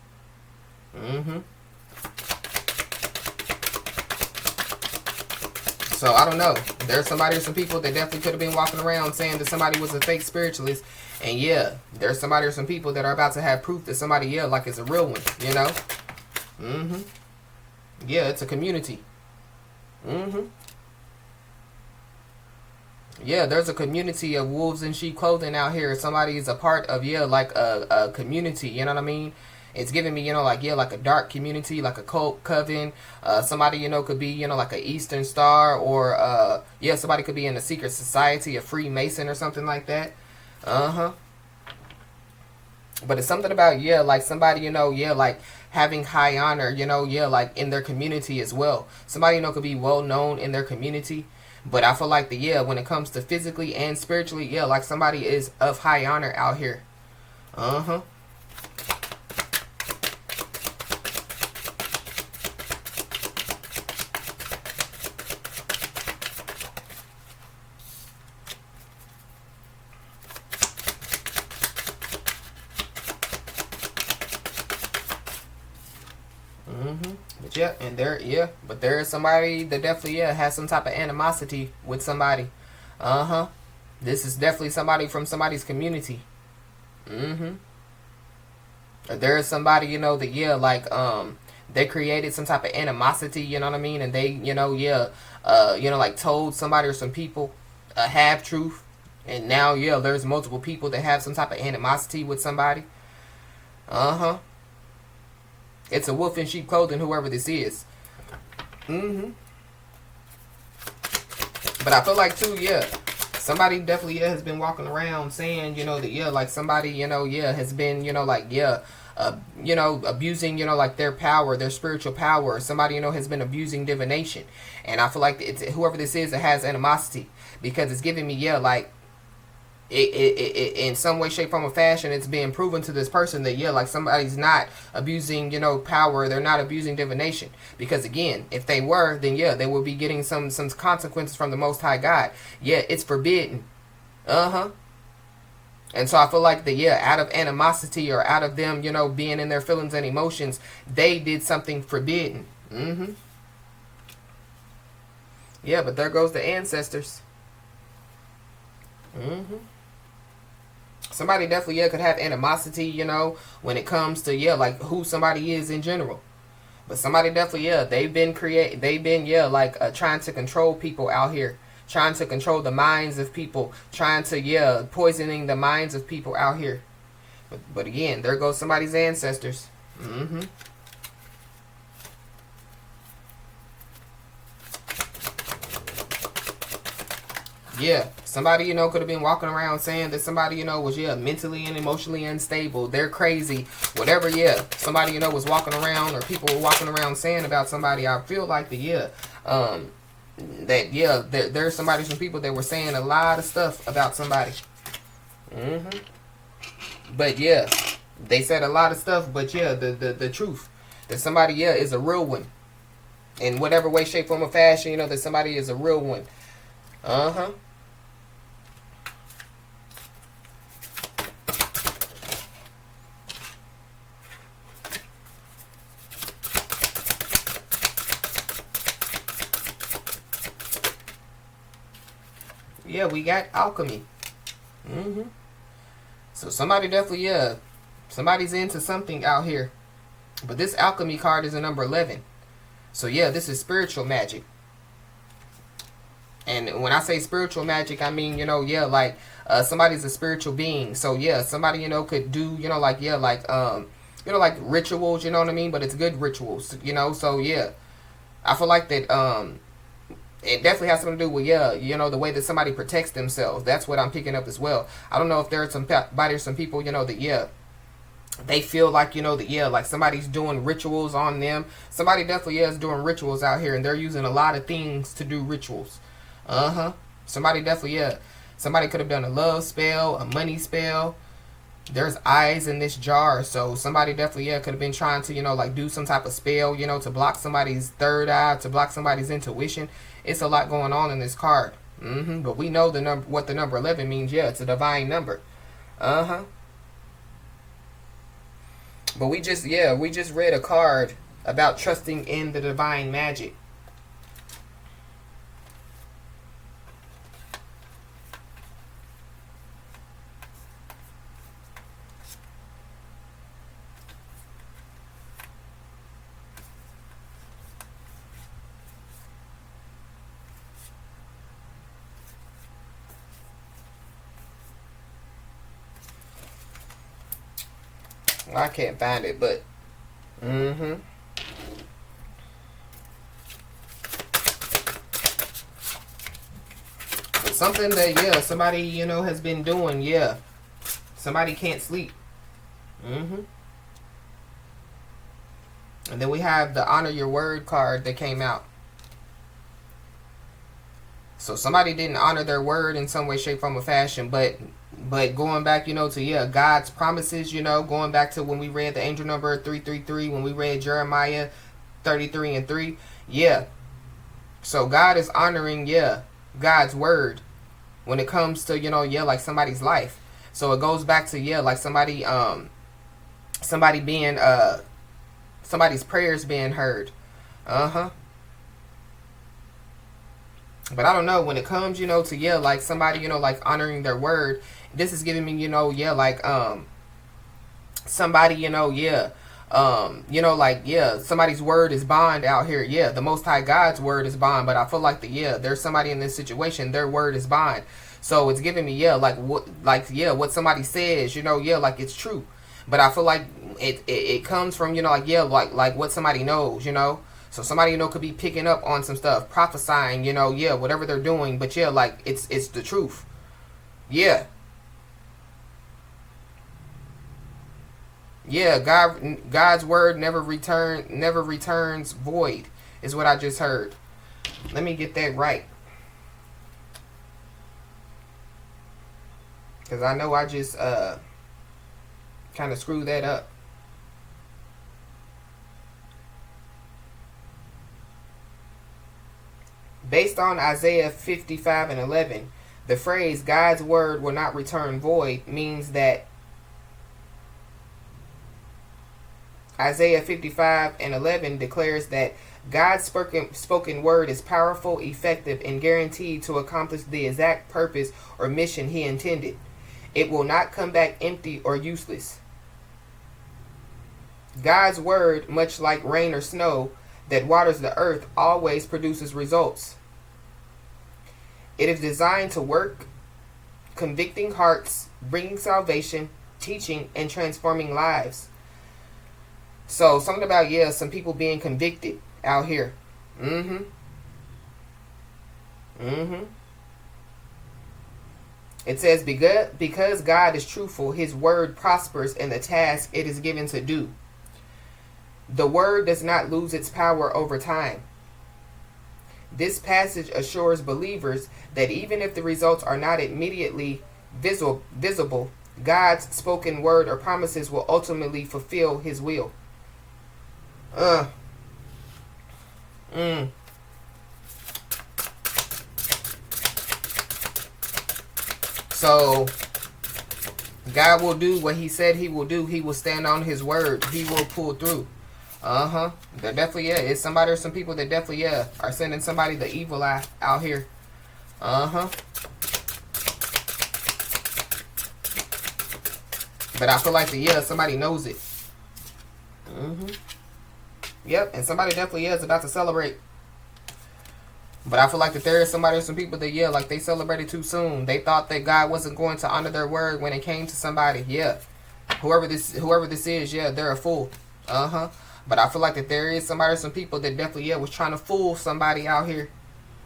So I don't know. There's somebody or some people that definitely could have been walking around saying that somebody was a fake spiritualist. And yeah, there's somebody or some people that are about to have proof that somebody, yeah, like is a real one, Yeah, it's a community. Yeah, there's a community of wolves in sheep clothing out here. Somebody is a part of, yeah, like a community, you know what I mean? It's giving me, like, yeah, like a dark community, like a cult coven. Somebody, could be, like an Eastern Star, or, yeah, somebody could be in a secret society, a Freemason or something like that. But it's something about, yeah, like somebody, yeah, like having high honor, yeah, like in their community as well. Somebody, could be well known in their community. But I feel like yeah, when it comes to physically and spiritually, yeah, like somebody is of high honor out here. But yeah, and there is somebody that definitely, yeah, has some type of animosity with somebody. This is definitely somebody from somebody's community. There is somebody, that, yeah, like, they created some type of animosity, you know what I mean? And they, yeah, like told somebody or some people a half truth. And now, yeah, there's multiple people that have some type of animosity with somebody. It's a wolf in sheep clothing, whoever this is. But I feel like, too, yeah, somebody definitely, yeah, has been walking around saying, that, yeah, like somebody, yeah, has been, like, yeah, abusing, like their power, their spiritual power. Somebody, has been abusing divination. And I feel like it's whoever this is that has animosity, because it's giving me, yeah, like, it in some way, shape, form, or fashion, it's being proven to this person that, yeah, like somebody's not abusing, power. They're not abusing divination. Because again, if they were, then yeah, they will be getting some consequences from the Most High God. Yeah, it's forbidden. And so I feel like yeah, out of animosity or out of them, being in their feelings and emotions, they did something forbidden. Yeah, but there goes the ancestors. Somebody definitely, yeah, could have animosity, when it comes to, yeah, like who somebody is in general. But somebody definitely, yeah, they've been, yeah, like trying to control people out here. Trying to control the minds of people. Trying to, yeah, poisoning the minds of people out here. But again, there goes somebody's ancestors. Yeah, somebody, you know, could have been walking around saying that somebody, you know, was, yeah, mentally and emotionally unstable. They're crazy. Whatever, yeah. Somebody, you know, was walking around, or people were walking around saying about somebody. I feel like there's some people that were saying a lot of stuff about somebody. But, yeah, they said a lot of stuff, but, yeah, the truth. That somebody, yeah, is a real one. In whatever way, shape, form, or fashion, you know, that somebody is a real one. Yeah, we got Alchemy. So somebody definitely, yeah, somebody's into something out here. But this Alchemy card is a number 11. So yeah, this is spiritual magic. And when I say spiritual magic, I mean, you know, yeah, like somebody's a spiritual being. So yeah, somebody, you know, could do, you know, like, yeah, like, you know, like rituals, you know what I mean? But it's good rituals, you know? So yeah, I feel like that, it definitely has something to do with, yeah, you know, the way that somebody protects themselves. That's what I'm picking up as well. I don't know if there are some people, you know, that, yeah, they feel like, you know, that, yeah, like somebody's doing rituals on them. Somebody definitely, yeah, is doing rituals out here, and they're using a lot of things to do rituals. Somebody definitely, yeah. Somebody could have done a love spell, a money spell. There's eyes in this jar, so somebody definitely, yeah, could have been trying to, you know, like do some type of spell, you know, to block somebody's third eye, to block somebody's intuition. It's a lot going on in this card. But we know the number, what the number 11 means. Yeah, it's a divine number. But we just read a card about trusting in the divine magic. I can't find it, but It's something that, yeah, somebody, you know, has been doing. Yeah, somebody can't sleep. And then we have the honor your word card that came out. So somebody didn't honor their word in some way, shape, form, or fashion, but going back, you know, to, yeah, God's promises, you know, going back to when we read the angel number 333, when we read Jeremiah 33:3, yeah. So God is honoring, yeah, God's word when it comes to, you know, yeah, like somebody's life. So it goes back to, yeah, like somebody being, somebody's prayers being heard. But I don't know, when it comes, you know, to, yeah, like somebody, you know, like honoring their word, this is giving me, you know, yeah, like, somebody, you know, yeah, you know, like, yeah, somebody's word is bond out here. Yeah, the Most High God's word is bond, but I feel like yeah, there's somebody in this situation, their word is bond. So it's giving me, yeah, like what somebody says, you know, yeah, like it's true. But I feel like it comes from, you know, like, yeah, like what somebody knows, you know. So somebody, you know, could be picking up on some stuff, prophesying, you know, yeah, whatever they're doing. But yeah, like it's the truth. Yeah. Yeah, God's word never returns void, is what I just heard. Let me get that right, because I know I just kind of screwed that up. Based on Isaiah 55:11, the phrase God's word will not return void means that Isaiah 55:11 declares that God's spoken word is powerful, effective, and guaranteed to accomplish the exact purpose or mission he intended. It will not come back empty or useless. God's word, much like rain or snow that waters the earth, always produces results. It is designed to work, convicting hearts, bringing salvation, teaching, and transforming lives. So something about, yeah, some people being convicted out here. It says, because God is truthful, his word prospers in the task it is given to do. The word does not lose its power over time. This passage assures believers that even if the results are not immediately visible, God's spoken word or promises will ultimately fulfill his will. So God will do what he said he will do. He will stand on his word. He will pull through. There definitely is somebody or some people that definitely are sending somebody the evil eye out here. But I feel like somebody knows it. Yep, and somebody definitely is about to celebrate. But I feel like that there is somebody or some people that like they celebrated too soon. They thought that God wasn't going to honor their word when it came to somebody. Whoever this is, they're a fool. But I feel like that there is somebody or some people that definitely was trying to fool somebody out here,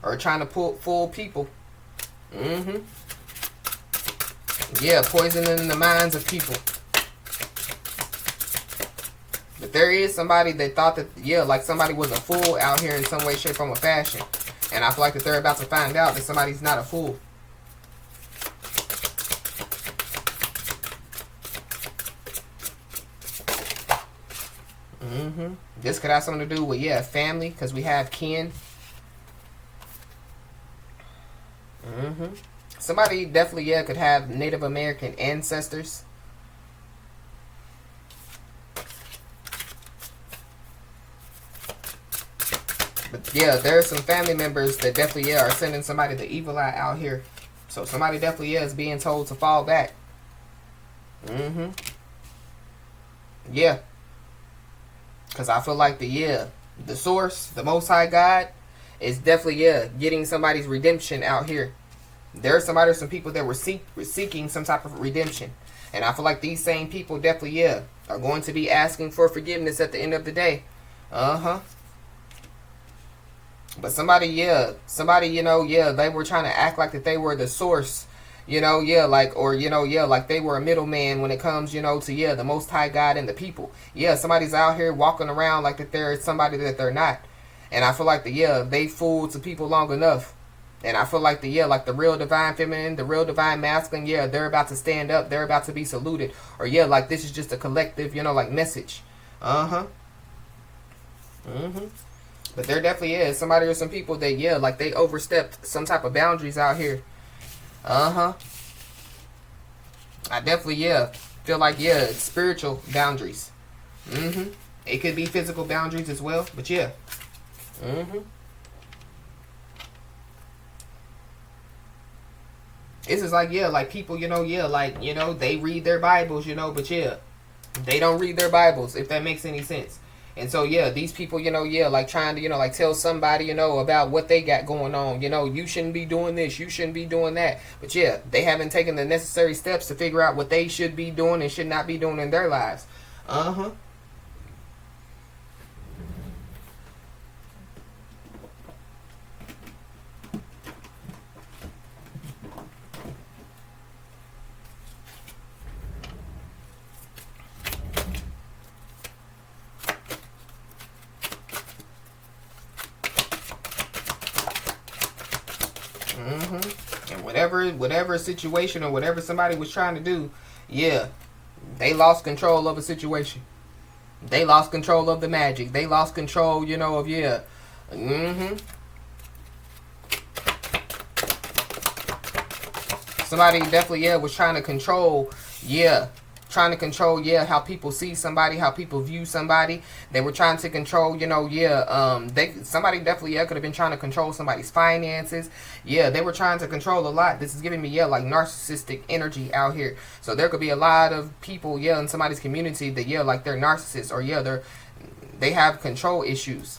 or trying to fool people. Poisoning the minds of people. But there is somebody that thought that like somebody was a fool out here in some way, shape, form, or fashion. And I feel like that they're about to find out that somebody's not a fool. This could have something to do with family, because we have kin. Somebody definitely could have Native American ancestors. But there are some family members that definitely are sending somebody the evil eye out here. So somebody definitely is being told to fall back. Because I feel like the source, the Most High God, is definitely getting somebody's redemption out here. There are somebody or some people that were seeking some type of redemption. And I feel like these same people definitely are going to be asking for forgiveness at the end of the day. But somebody, they were trying to act like that they were the source, like they were a middleman when it comes, to the Most High God and the people. Somebody's out here walking around like that there is somebody that they're not. And I feel like they fooled the people long enough. And I feel like like the real divine feminine, the real divine masculine, they're about to stand up, they're about to be saluted. Or like this is just a collective, like message. But there definitely is somebody or some people that like they overstepped some type of boundaries out here. I definitely feel like it's spiritual boundaries. It could be physical boundaries as well, but This is like like people, they read their Bibles, but they don't read their Bibles, if that makes any sense. And so these people, like trying to, like tell somebody, about what they got going on. You shouldn't be doing this, you shouldn't be doing that. But they haven't taken the necessary steps to figure out what they should be doing and should not be doing in their lives. And whatever situation or whatever somebody was trying to do, they lost control of a situation. They lost control of the magic. They lost control, of Somebody definitely was trying to control, how people see somebody, how people view somebody. They were trying to control, somebody definitely could have been trying to control somebody's finances. They were trying to control a lot. This is giving me like narcissistic energy out here. So there could be a lot of people in somebody's community that like they're narcissists, or they have control issues.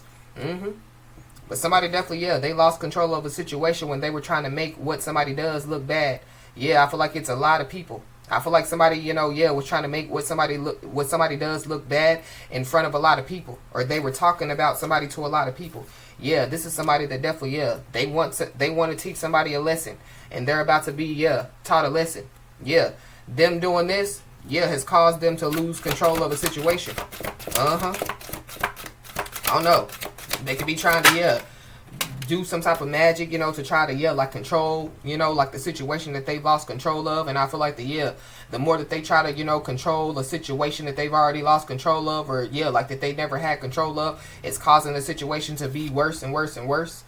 But somebody definitely they lost control of a situation when they were trying to make what somebody does look bad. I feel like it's a lot of people. I feel like somebody, was trying to make what somebody does look bad in front of a lot of people, or they were talking about somebody to a lot of people. Yeah, this is somebody that definitely, they want to teach somebody a lesson, and they're about to be, taught a lesson. Yeah, them doing this, has caused them to lose control of a situation. I don't know. They could be trying to, do some type of magic, to try to, like control, like the situation that they've lost control of. And I feel like the more that they try to, control a situation that they've already lost control of, or like that they never had control of, it's causing the situation to be worse and worse and worse.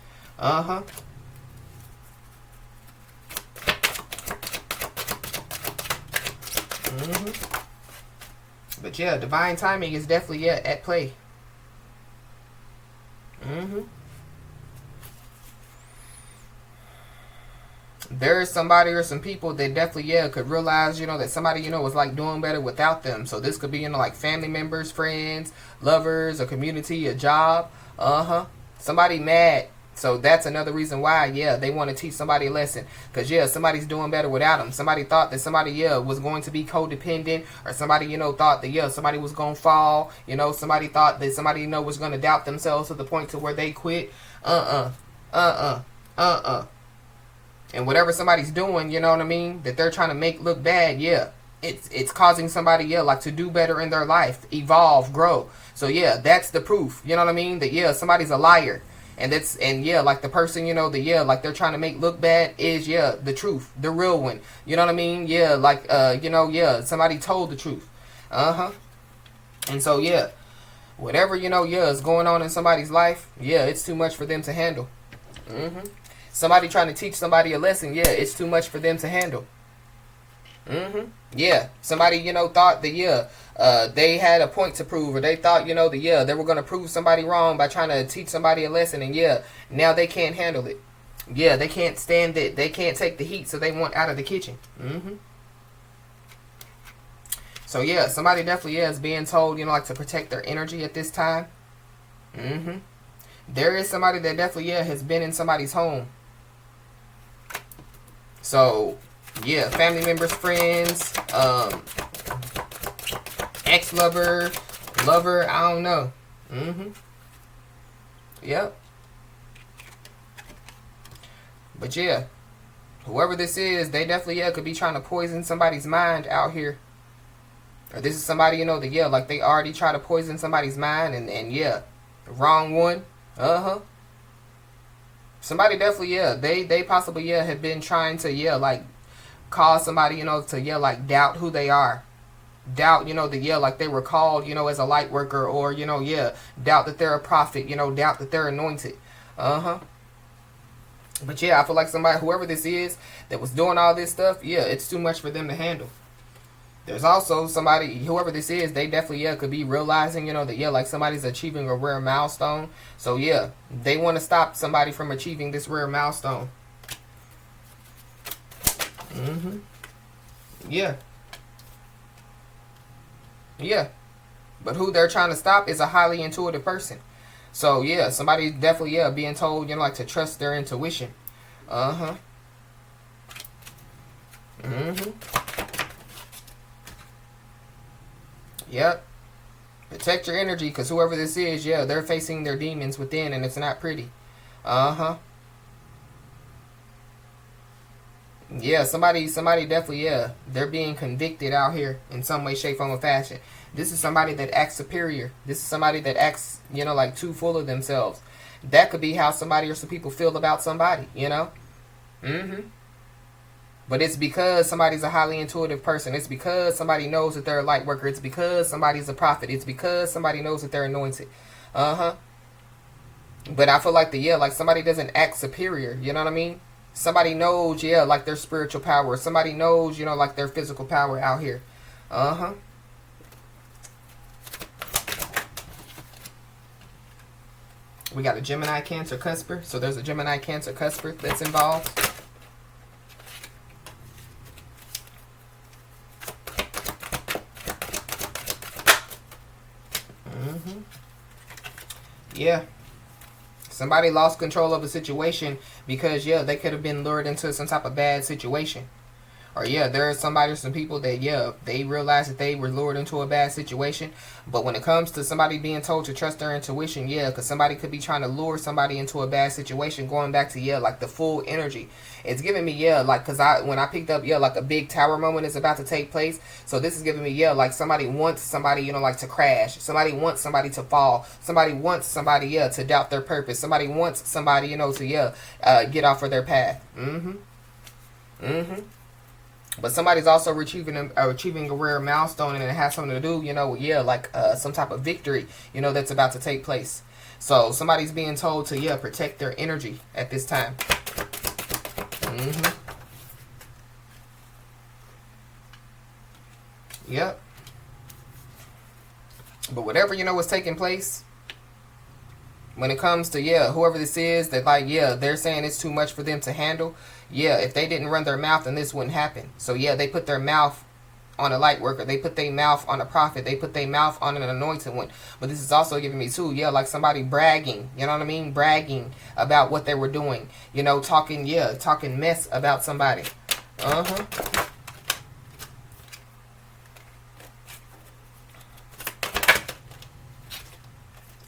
But yeah, divine timing is definitely at play. There's somebody or some people that definitely could realize that somebody was like doing better without them. So this could be like family members, friends, lovers, a community, a job. Somebody mad. So that's another reason why they want to teach somebody a lesson, because somebody's doing better without them. Somebody thought that somebody was going to be codependent, or somebody thought that somebody was going to fall. Somebody thought that somebody was going to doubt themselves to the point to where they quit. And whatever somebody's doing, you know what I mean, that they're trying to make look bad, it's causing somebody, like to do better in their life, evolve, grow. So that's the proof, you know what I mean, that somebody's a liar. And like the person, like they're trying to make look bad is, the truth, the real one. You know what I mean? Like, somebody told the truth. And so, whatever, is going on in somebody's life, it's too much for them to handle. Somebody trying to teach somebody a lesson, it's too much for them to handle. Somebody, thought that, they had a point to prove, or they thought, that, they were going to prove somebody wrong by trying to teach somebody a lesson, and now they can't handle it. They can't stand it. They can't take the heat, so they want out of the kitchen. So, somebody definitely is being told, like to protect their energy at this time. There is somebody that definitely, has been in somebody's home. So, family members, friends, ex-lover, lover, I don't know. Yep. But whoever this is, they definitely could be trying to poison somebody's mind out here. Or this is somebody, that like they already try to poison somebody's mind, and the wrong one. Somebody definitely, they possibly, have been trying to, like, cause somebody, to, like, doubt who they are. Doubt, that, like, they were called, as a light worker, or, doubt that they're a prophet, doubt that they're anointed. But, I feel like somebody, whoever this is, that was doing all this stuff, it's too much for them to handle. There's also somebody, whoever this is, they definitely, could be realizing, that, like somebody's achieving a rare milestone. So, they want to stop somebody from achieving this rare milestone. But who they're trying to stop is a highly intuitive person. So, somebody definitely, being told, like to trust their intuition. Yep. Protect your energy, because whoever this is, they're facing their demons within, and it's not pretty. Somebody definitely, they're being convicted out here in some way, shape, form, or fashion. This is somebody that acts superior. This is somebody that acts, like too full of themselves. That could be how somebody or some people feel about somebody, But it's because somebody's a highly intuitive person. It's because somebody knows that they're a light worker. It's because somebody's a prophet. It's because somebody knows that they're anointed. But I feel like like somebody doesn't act superior. You know what I mean? Somebody knows, like their spiritual power. Somebody knows, like their physical power out here. We got a Gemini Cancer cusper. So there's a Gemini Cancer cusper that's involved. Somebody lost control of a situation because, they could have been lured into some type of bad situation. Or yeah, there are somebody or some people that, yeah, they realize that they were lured into a bad situation. But when it comes to somebody being told to trust their intuition, yeah, because somebody could be trying to lure somebody into a bad situation, going back to, yeah, like the full energy. It's giving me, yeah, like, because when I picked up, yeah, like a big tower moment is about to take place. So this is giving me, yeah, like somebody wants somebody, you know, like to crash. Somebody wants somebody to fall. Somebody wants somebody, yeah, to doubt their purpose. Somebody wants somebody, you know, to, yeah, get off of their path. But somebody's also achieving a rare milestone, and it has something to do, you know, yeah, like some type of victory, you know, that's about to take place. So somebody's being told to, yeah, protect their energy at this time. Yep. But whatever, you know, was taking place, when it comes to, yeah, whoever this is, that, like, yeah, they're saying it's too much for them to handle. Yeah, if they didn't run their mouth, then this wouldn't happen. So yeah, they put their mouth on a light worker. They put their mouth on a prophet. They put their mouth on an anointed one. But this is also giving me too, yeah, like somebody bragging, you know what I mean? Bragging about what they were doing. You know, talking mess about somebody.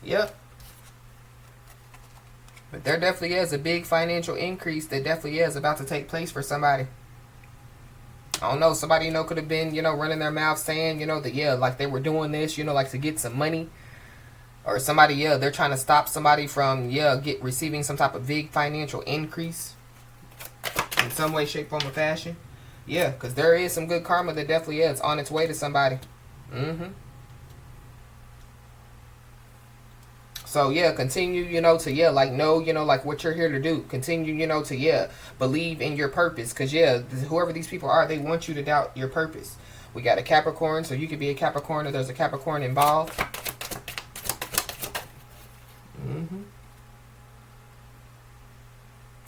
Yep. But there definitely is a big financial increase that definitely is about to take place for somebody. I don't know, somebody, you know, could have been, you know, running their mouth saying, you know, that, yeah, like they were doing this, you know, like to get some money. Or somebody, yeah, they're trying to stop somebody from, yeah, receiving some type of big financial increase in some way, shape, form, or fashion. Yeah, because there is some good karma that definitely is on its way to somebody. So yeah, continue, you know, to, yeah, like, know, you know, like what you're here to do. Continue, you know, to, yeah, believe in your purpose. Because, yeah, whoever these people are, they want you to doubt your purpose. We got a Capricorn, so you could be a Capricorn if there's a Capricorn involved.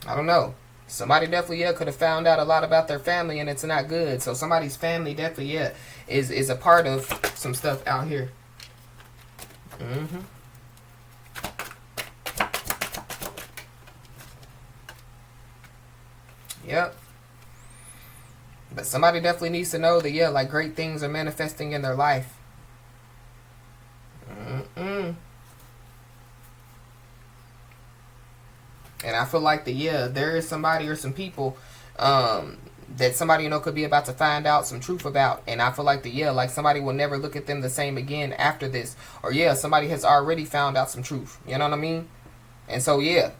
I don't know. Somebody definitely, yeah, could have found out a lot about their family, and it's not good. So somebody's family definitely, yeah, is a part of some stuff out here. Yep. But somebody definitely needs to know that, yeah, like great things are manifesting in their life. And I feel like that, yeah, there is somebody or some people that somebody, you know, could be about to find out some truth about. And I feel like that, yeah, like somebody will never look at them the same again after this. Or yeah, somebody has already found out some truth. You know what I mean? And so yeah,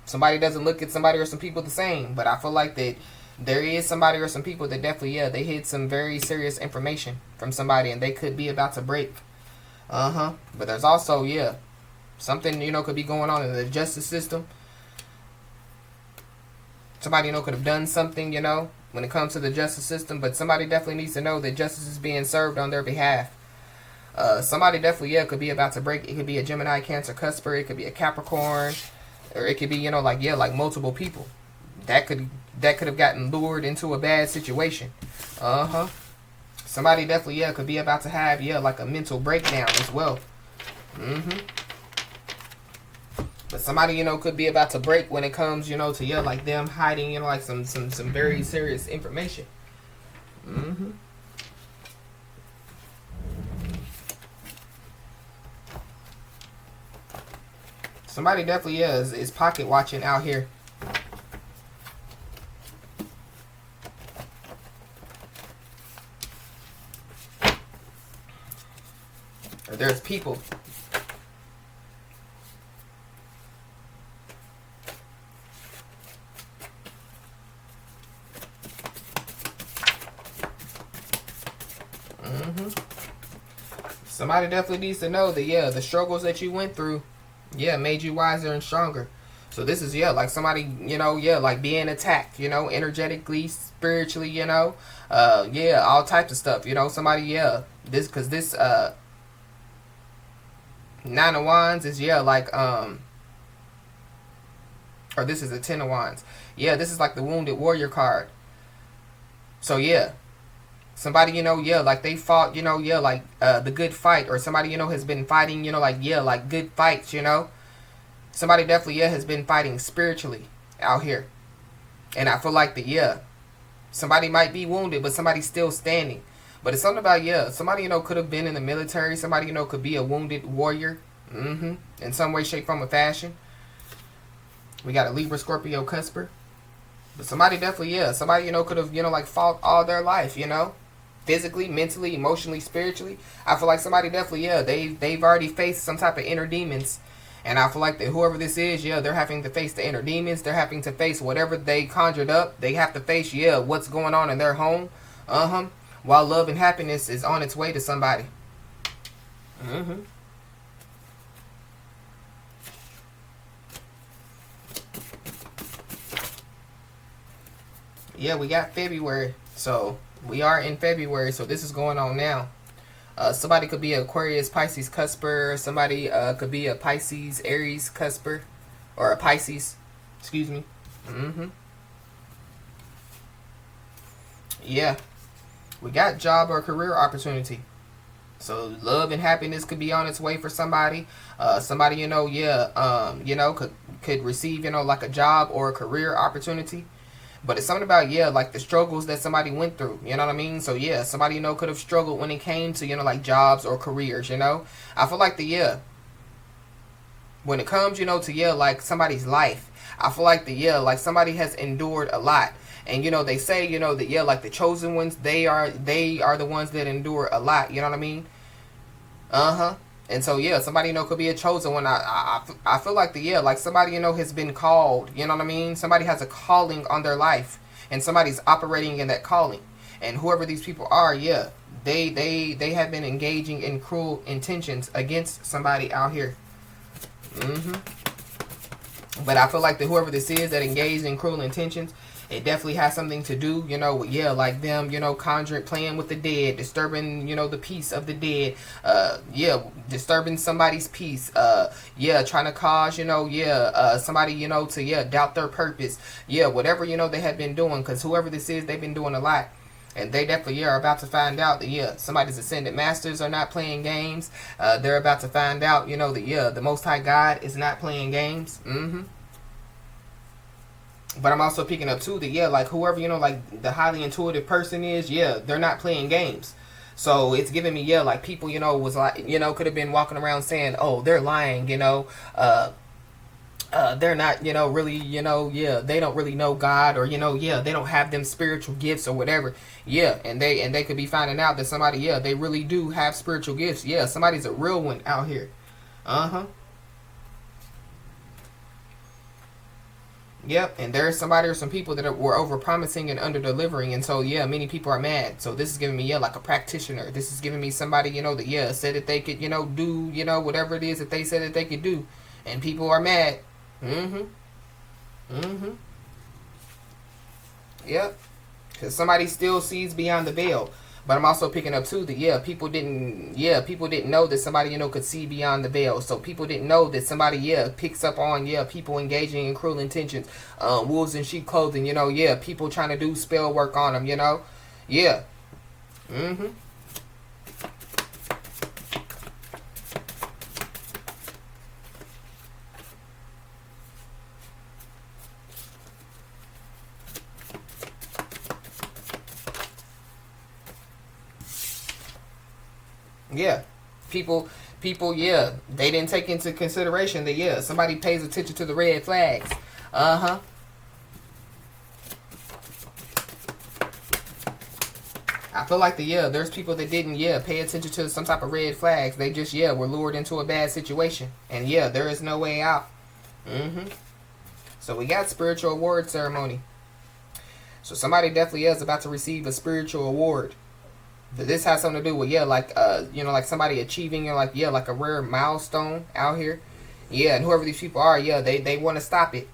somebody doesn't look at somebody or some people the same. But I feel like that there is somebody or some people that definitely, yeah, they hid some very serious information from somebody, and they could be about to break. But there's also, yeah, something, you know, could be going on in the justice system. Somebody, you know, could have done something, you know, when it comes to the justice system. But somebody definitely needs to know that justice is being served on their behalf. Somebody definitely, yeah, could be about to break. It could be a Gemini, Cancer, Cusper. It could be a Capricorn. Or it could be, you know, like, yeah, like multiple people. That could have gotten lured into a bad situation. Somebody definitely, yeah, could be about to have, yeah, like a mental breakdown as well. But somebody, you know, could be about to break when it comes, you know, to, yeah, like them hiding, you know, like some very serious information. Somebody definitely, yeah, is pocket watching out here. Or there's people. Somebody definitely needs to know that, yeah, the struggles that you went through, yeah, made you wiser and stronger. So this is, yeah, like somebody, you know, yeah, like being attacked, you know, energetically, spiritually, you know, yeah, all types of stuff, you know, somebody, yeah, because this Nine of Wands is, yeah, like, or this is a Ten of Wands. Yeah, this is like the Wounded Warrior card. So, yeah, somebody, you know, yeah, like they fought, you know, yeah, like the good fight. Or somebody, you know, has been fighting, you know, like, yeah, like good fights, you know. Somebody definitely, yeah, has been fighting spiritually out here. And I feel like that, yeah, Somebody might be wounded, but somebody's still standing. But it's something about, yeah, somebody, could have been in the military. Somebody, could be a wounded warrior. In some way, shape, form, or fashion. We got a Libra, Scorpio, Cusper. But somebody definitely, yeah, somebody, could have, like fought all their life, physically, mentally, emotionally, spiritually. I feel like somebody definitely, yeah, they've already faced some type of inner demons. And I feel like that whoever this is, yeah, they're having to face the inner demons. They're having to face whatever they conjured up. They have to face, yeah, what's going on in their home. While love and happiness is on its way to somebody. Yeah, we got February. So we are in February. So this is going on now. Somebody could be an Aquarius, Pisces, Cusper. Somebody could be a Pisces, Aries, Cusper. Or a Pisces. Excuse me. Yeah. We got job or career opportunity. So love and happiness could be on its way for somebody. Somebody, could receive, like a job or a career opportunity. But it's something about, yeah, like the struggles that somebody went through. You know what I mean? So, yeah, somebody, could have struggled when it came to, like jobs or careers, I feel like when it comes, to, like somebody's life, I feel like like somebody has endured a lot. And, they say, that, like the chosen ones, they are the ones that endure a lot. You know what I mean? And so, yeah, somebody, could be a chosen one. I feel like like somebody, has been called. You know what I mean? Somebody has a calling on their life. And somebody's operating in that calling. And whoever these people are, yeah, they have been engaging in cruel intentions against somebody out here. But I feel like that whoever this is that engaged in cruel intentions, it definitely has something to do, with, yeah, like them, conjuring, playing with the dead, disturbing, the peace of the dead, disturbing somebody's peace, trying to cause, somebody, to, doubt their purpose, whatever, they have been doing, because whoever this is, they've been doing a lot. And they definitely are about to find out that, somebody's ascended masters are not playing games. They're about to find out, that, the Most High God is not playing games. But I'm also picking up, too, that, like, whoever, like, the highly intuitive person is, they're not playing games. So it's giving me, like, people, was like, could have been walking around saying, oh, they're lying, they're not, really, they don't really know God, or, they don't have them spiritual gifts or whatever. And they could be finding out that somebody, they really do have spiritual gifts. Somebody's a real one out here. Yep, and there's somebody or some people that were over-promising and under-delivering, and so, many people are mad. So this is giving me, like a practitioner. This is giving me somebody, that, said that they could, do, whatever it is that they said that they could do. And people are mad. Yep, because somebody still sees beyond the veil. But I'm also picking up too that people didn't know that somebody could see beyond the veil. So people didn't know that somebody picks up on people engaging in cruel intentions, wolves in sheep clothing, people trying to do spell work on them, people, they didn't take into consideration that, somebody pays attention to the red flags. I feel like there's people that didn't, pay attention to some type of red flags. They just, were lured into a bad situation. And, there is no way out. So we got spiritual award ceremony. So somebody definitely is about to receive a spiritual award. This has something to do with, like somebody achieving, like a rare milestone out here. And whoever these people are, they want to stop it.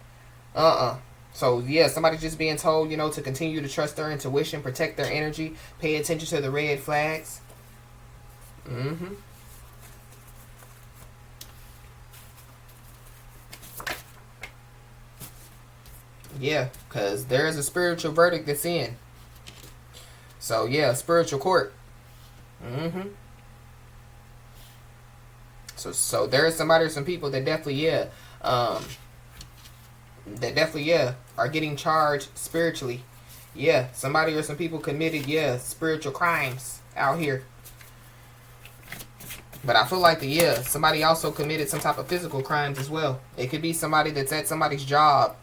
So, somebody's just being told, to continue to trust their intuition, protect their energy, pay attention to the red flags. Because there is a spiritual verdict that's in. So, spiritual court. So there is somebody or some people that definitely, are getting charged spiritually. Yeah, somebody or some people committed, yeah, spiritual crimes out here. But I feel like somebody also committed some type of physical crimes as well. It could be somebody that's at somebody's job.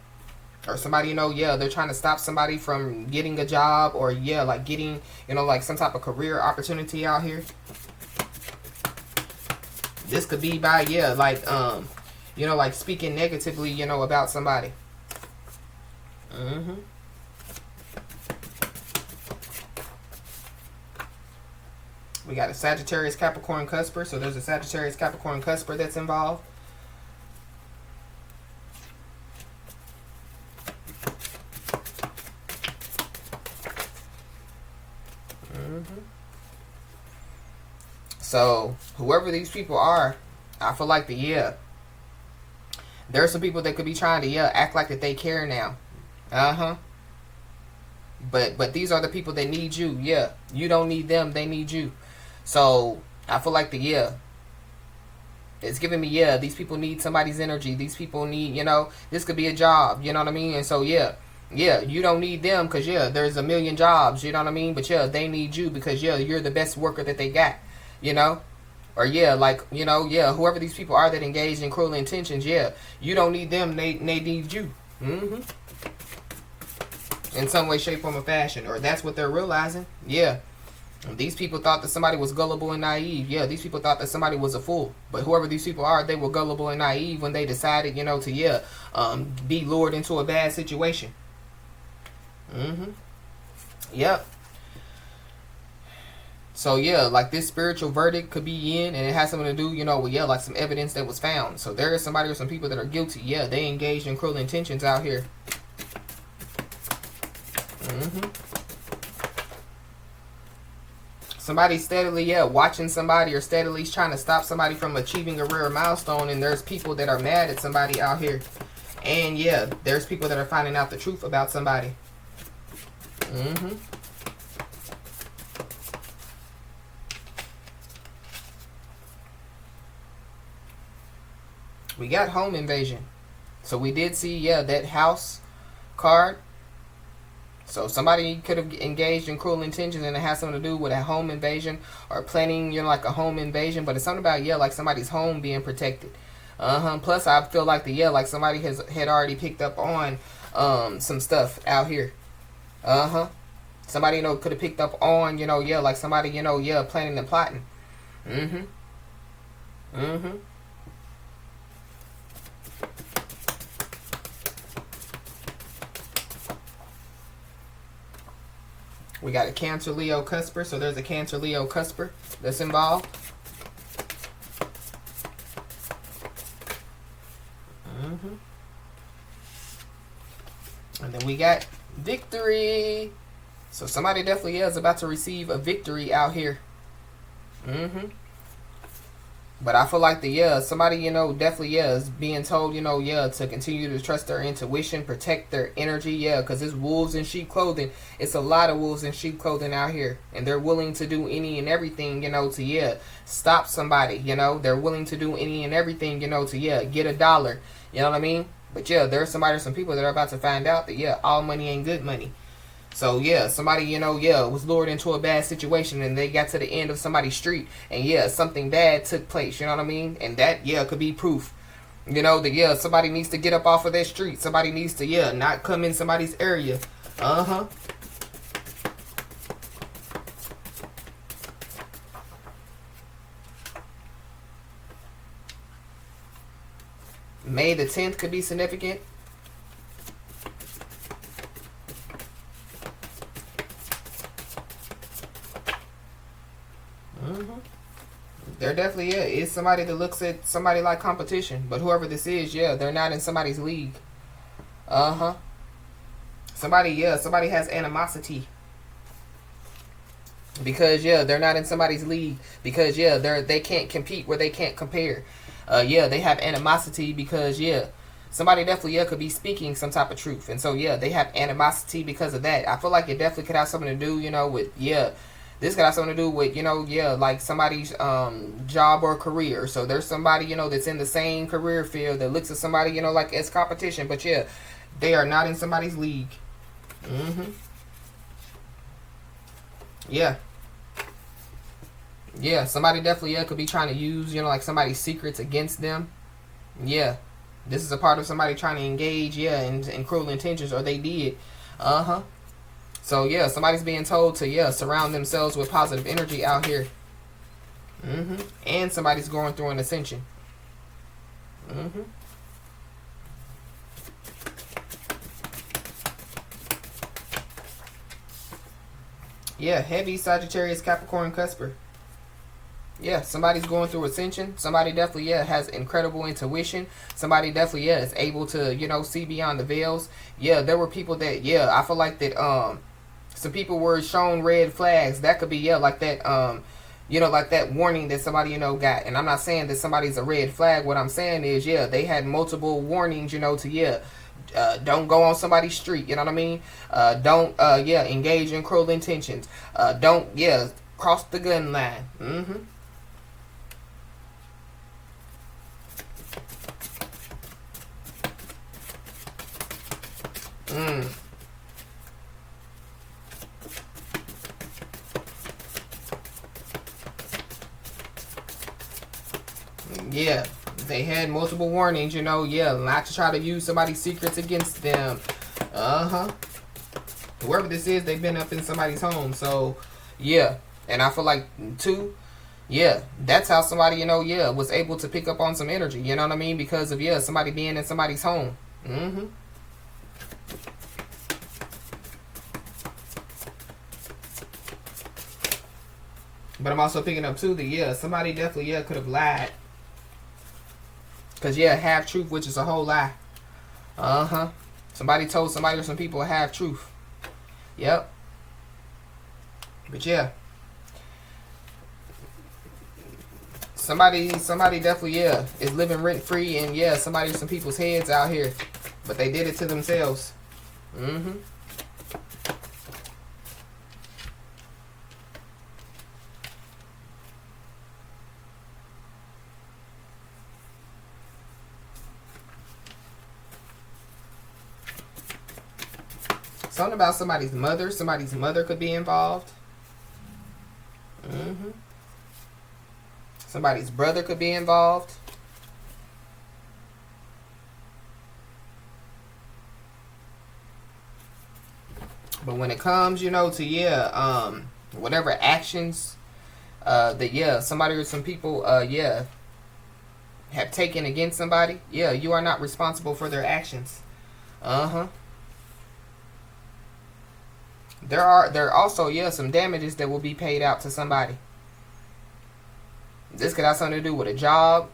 Or somebody, they're trying to stop somebody from getting a job. Or, like getting, like some type of career opportunity out here. This could be by, like speaking negatively, about somebody. We got a Sagittarius Capricorn cusper. So there's a Sagittarius Capricorn cusper that's involved. So whoever these people are, I feel like there are some people that could be trying to act like that they care now. But these are the people that need you. Yeah, you don't need them, they need you. So I feel like it's giving me, these people need somebody's energy. These people need, this could be a job, you know what I mean? And so you don't need them because there's a million jobs, you know what I mean? But they need you because you're the best worker that they got, or whoever these people are that engage in cruel intentions, you don't need them, they need you. In some way, shape, form, or fashion. Or that's what they're realizing. These people thought that somebody was gullible and naive. These people thought that somebody was a fool. But whoever these people are, they were gullible and naive when they decided, to be lured into a bad situation. Yep. So like this spiritual verdict could be in, and it has something to do, with like some evidence that was found. So there is somebody or some people that are guilty. They engaged in cruel intentions out here. Somebody steadily, watching somebody or steadily trying to stop somebody from achieving a rare milestone, and there's people that are mad at somebody out here. And there's people that are finding out the truth about somebody. We got home invasion. So we did see, that house card. So somebody could have engaged in cruel intentions, and it has something to do with a home invasion or planning, like a home invasion. But it's something about, like somebody's home being protected. Plus, I feel like like somebody had already picked up on some stuff out here. Somebody, could have picked up on, like somebody, planning and plotting. We got a Cancer Leo cusper, so there's a Cancer Leo cusper that's involved. And then we got victory. So somebody definitely is about to receive a victory out here. But I feel like somebody, definitely is being told, to continue to trust their intuition, protect their energy, because it's wolves in sheep clothing. It's a lot of wolves in sheep clothing out here. And they're willing to do any and everything, to, stop somebody, They're willing to do any and everything, to, get $1. You know what I mean? But, there's somebody or some people that are about to find out that, all money ain't good money. So, somebody, was lured into a bad situation, and they got to the end of somebody's street, and, something bad took place, you know what I mean? And that, could be proof, that, somebody needs to get up off of that street. Somebody needs to, not come in somebody's area. May the 10th could be significant. There definitely is somebody that looks at somebody like competition. But whoever this is, they're not in somebody's league. Somebody has animosity. Because, they're not in somebody's league. Because, they can't compete where they can't compare. They have animosity because, somebody definitely, could be speaking some type of truth. And so, they have animosity because of that. I feel like it definitely could have something to do, with, this could have something to do with, like somebody's job or career. So there's somebody, that's in the same career field that looks at somebody, like as competition. But, they are not in somebody's league. Yeah. Yeah, somebody definitely, yeah, could be trying to use, you know, like somebody's secrets against them. Yeah. This is a part of somebody trying to engage, yeah, in cruel intentions, or they did. Uh-huh. So, yeah, somebody's being told to, yeah, surround themselves with positive energy out here. And somebody's going through an ascension. Yeah, heavy Sagittarius, Capricorn, Cusper. Yeah, somebody's going through ascension. Somebody definitely, yeah, has incredible intuition. Somebody definitely, yeah, is able to, you know, see beyond the veils. Yeah, there were people that, yeah, I feel like that, some people were shown red flags. That could be, yeah, like that, you know, like that warning that somebody, you know, got. And I'm not saying that somebody's a red flag. What I'm saying is, yeah, they had multiple warnings, you know, to, yeah, don't go on somebody's street, you know what I mean? Don't, yeah, engage in cruel intentions. Don't, yeah, cross the gun line. Yeah, they had multiple warnings, you know, yeah, not to try to use somebody's secrets against them. Whoever this is, they've been up in somebody's home. So, yeah. And I feel like, too, yeah, that's how somebody, you know, yeah, was able to pick up on some energy. You know what I mean? Because of, yeah, somebody being in somebody's home. But I'm also picking up, too, that, yeah, somebody definitely, yeah, could have lied. Because, yeah, half-truth, which is a whole lie. Somebody told somebody or some people a half-truth. Yep. But, yeah. Somebody definitely, yeah, is living rent-free. And, yeah, somebody with some people's heads out here. But they did it to themselves. Something about somebody's mother. Somebody's mother could be involved. Somebody's brother could be involved. But when it comes, you know, to, yeah, whatever actions that, yeah, somebody or some people, yeah, have taken against somebody, yeah, you are not responsible for their actions. There are also, yeah, some damages that will be paid out to somebody. This could have something to do with a job.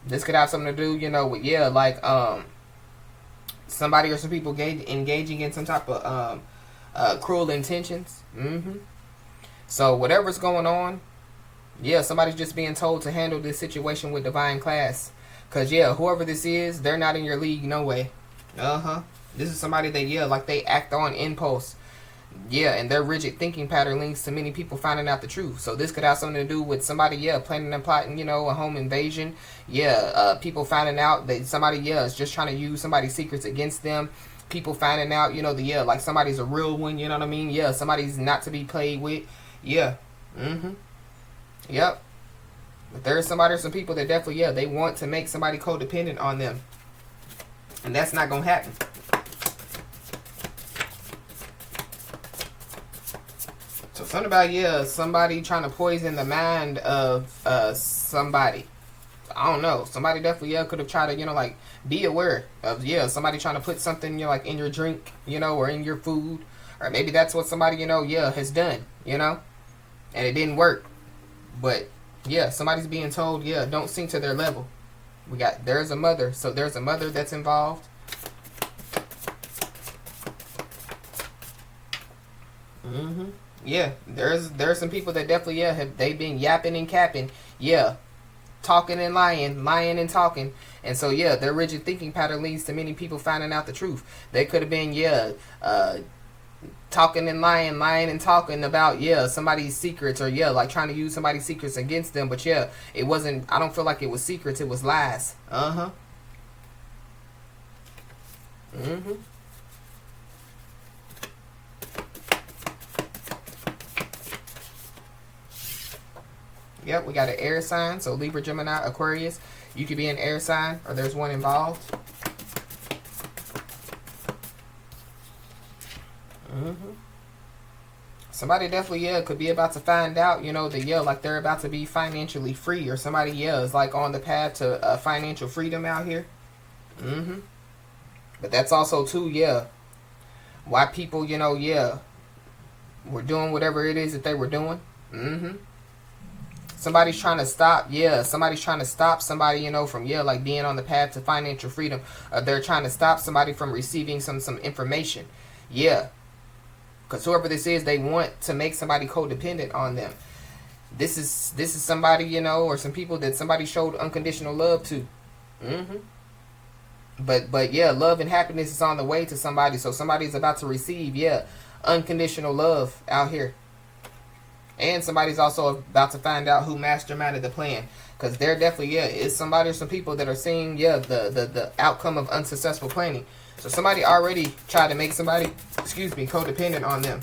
This could have something to do, you know, with, yeah, like, somebody or some people engaging in some type of, cruel intentions. So, whatever's going on, yeah, somebody's just being told to handle this situation with divine class. Because, yeah, whoever this is, they're not in your league, no way. This is somebody that, yeah, like they act on impulse. Yeah, and their rigid thinking pattern leads to many people finding out the truth. So this could have something to do with somebody, yeah, planning and plotting, you know, a home invasion. Yeah, people finding out that somebody, yeah, is just trying to use somebody's secrets against them. People finding out, you know, the, yeah, like somebody's a real one, you know what I mean? Yeah, somebody's not to be played with. Yeah. Yep. But there's somebody or some people that definitely, yeah, they want to make somebody codependent on them. And that's not going to happen. So something about, yeah, somebody trying to poison the mind of somebody. I don't know. Somebody definitely, yeah, could have tried to, you know, like, be aware of, yeah, somebody trying to put something, you know, like, in your drink, you know, or in your food. Or maybe that's what somebody, you know, yeah, has done, you know. And it didn't work. But, yeah, somebody's being told, yeah, don't sink to their level. There's a mother. So there's a mother that's involved. Yeah, there's some people that definitely, yeah, they've been yapping and capping, yeah, talking and lying and talking, and so, yeah, their rigid thinking pattern leads to many people finding out the truth. They could have been, yeah, talking and lying and talking about, yeah, somebody's secrets, or, yeah, like trying to use somebody's secrets against them, but, yeah, it wasn't, I don't feel like it was secrets, it was lies. Yep, we got an air sign. So Libra, Gemini, Aquarius. You could be an air sign, or there's one involved. Somebody definitely, yeah, could be about to find out, you know, that, yeah, like they're about to be financially free, or somebody, yeah, is like on the path to financial freedom out here. But that's also, too, yeah, why people, you know, yeah, were doing whatever it is that they were doing. Somebody's trying to stop, yeah, somebody's trying to stop somebody, you know, from, yeah, like being on the path to financial freedom. They're trying to stop somebody from receiving some information. Yeah. Because whoever this is, they want to make somebody codependent on them. This is somebody, you know, or some people that somebody showed unconditional love to. But yeah, love and happiness is on the way to somebody. So somebody's about to receive, yeah, unconditional love out here. And somebody's also about to find out who masterminded the plan. Because they're definitely, yeah, it's somebody or some people that are seeing, yeah, the outcome of unsuccessful planning. So somebody already tried to make somebody, excuse me, codependent on them.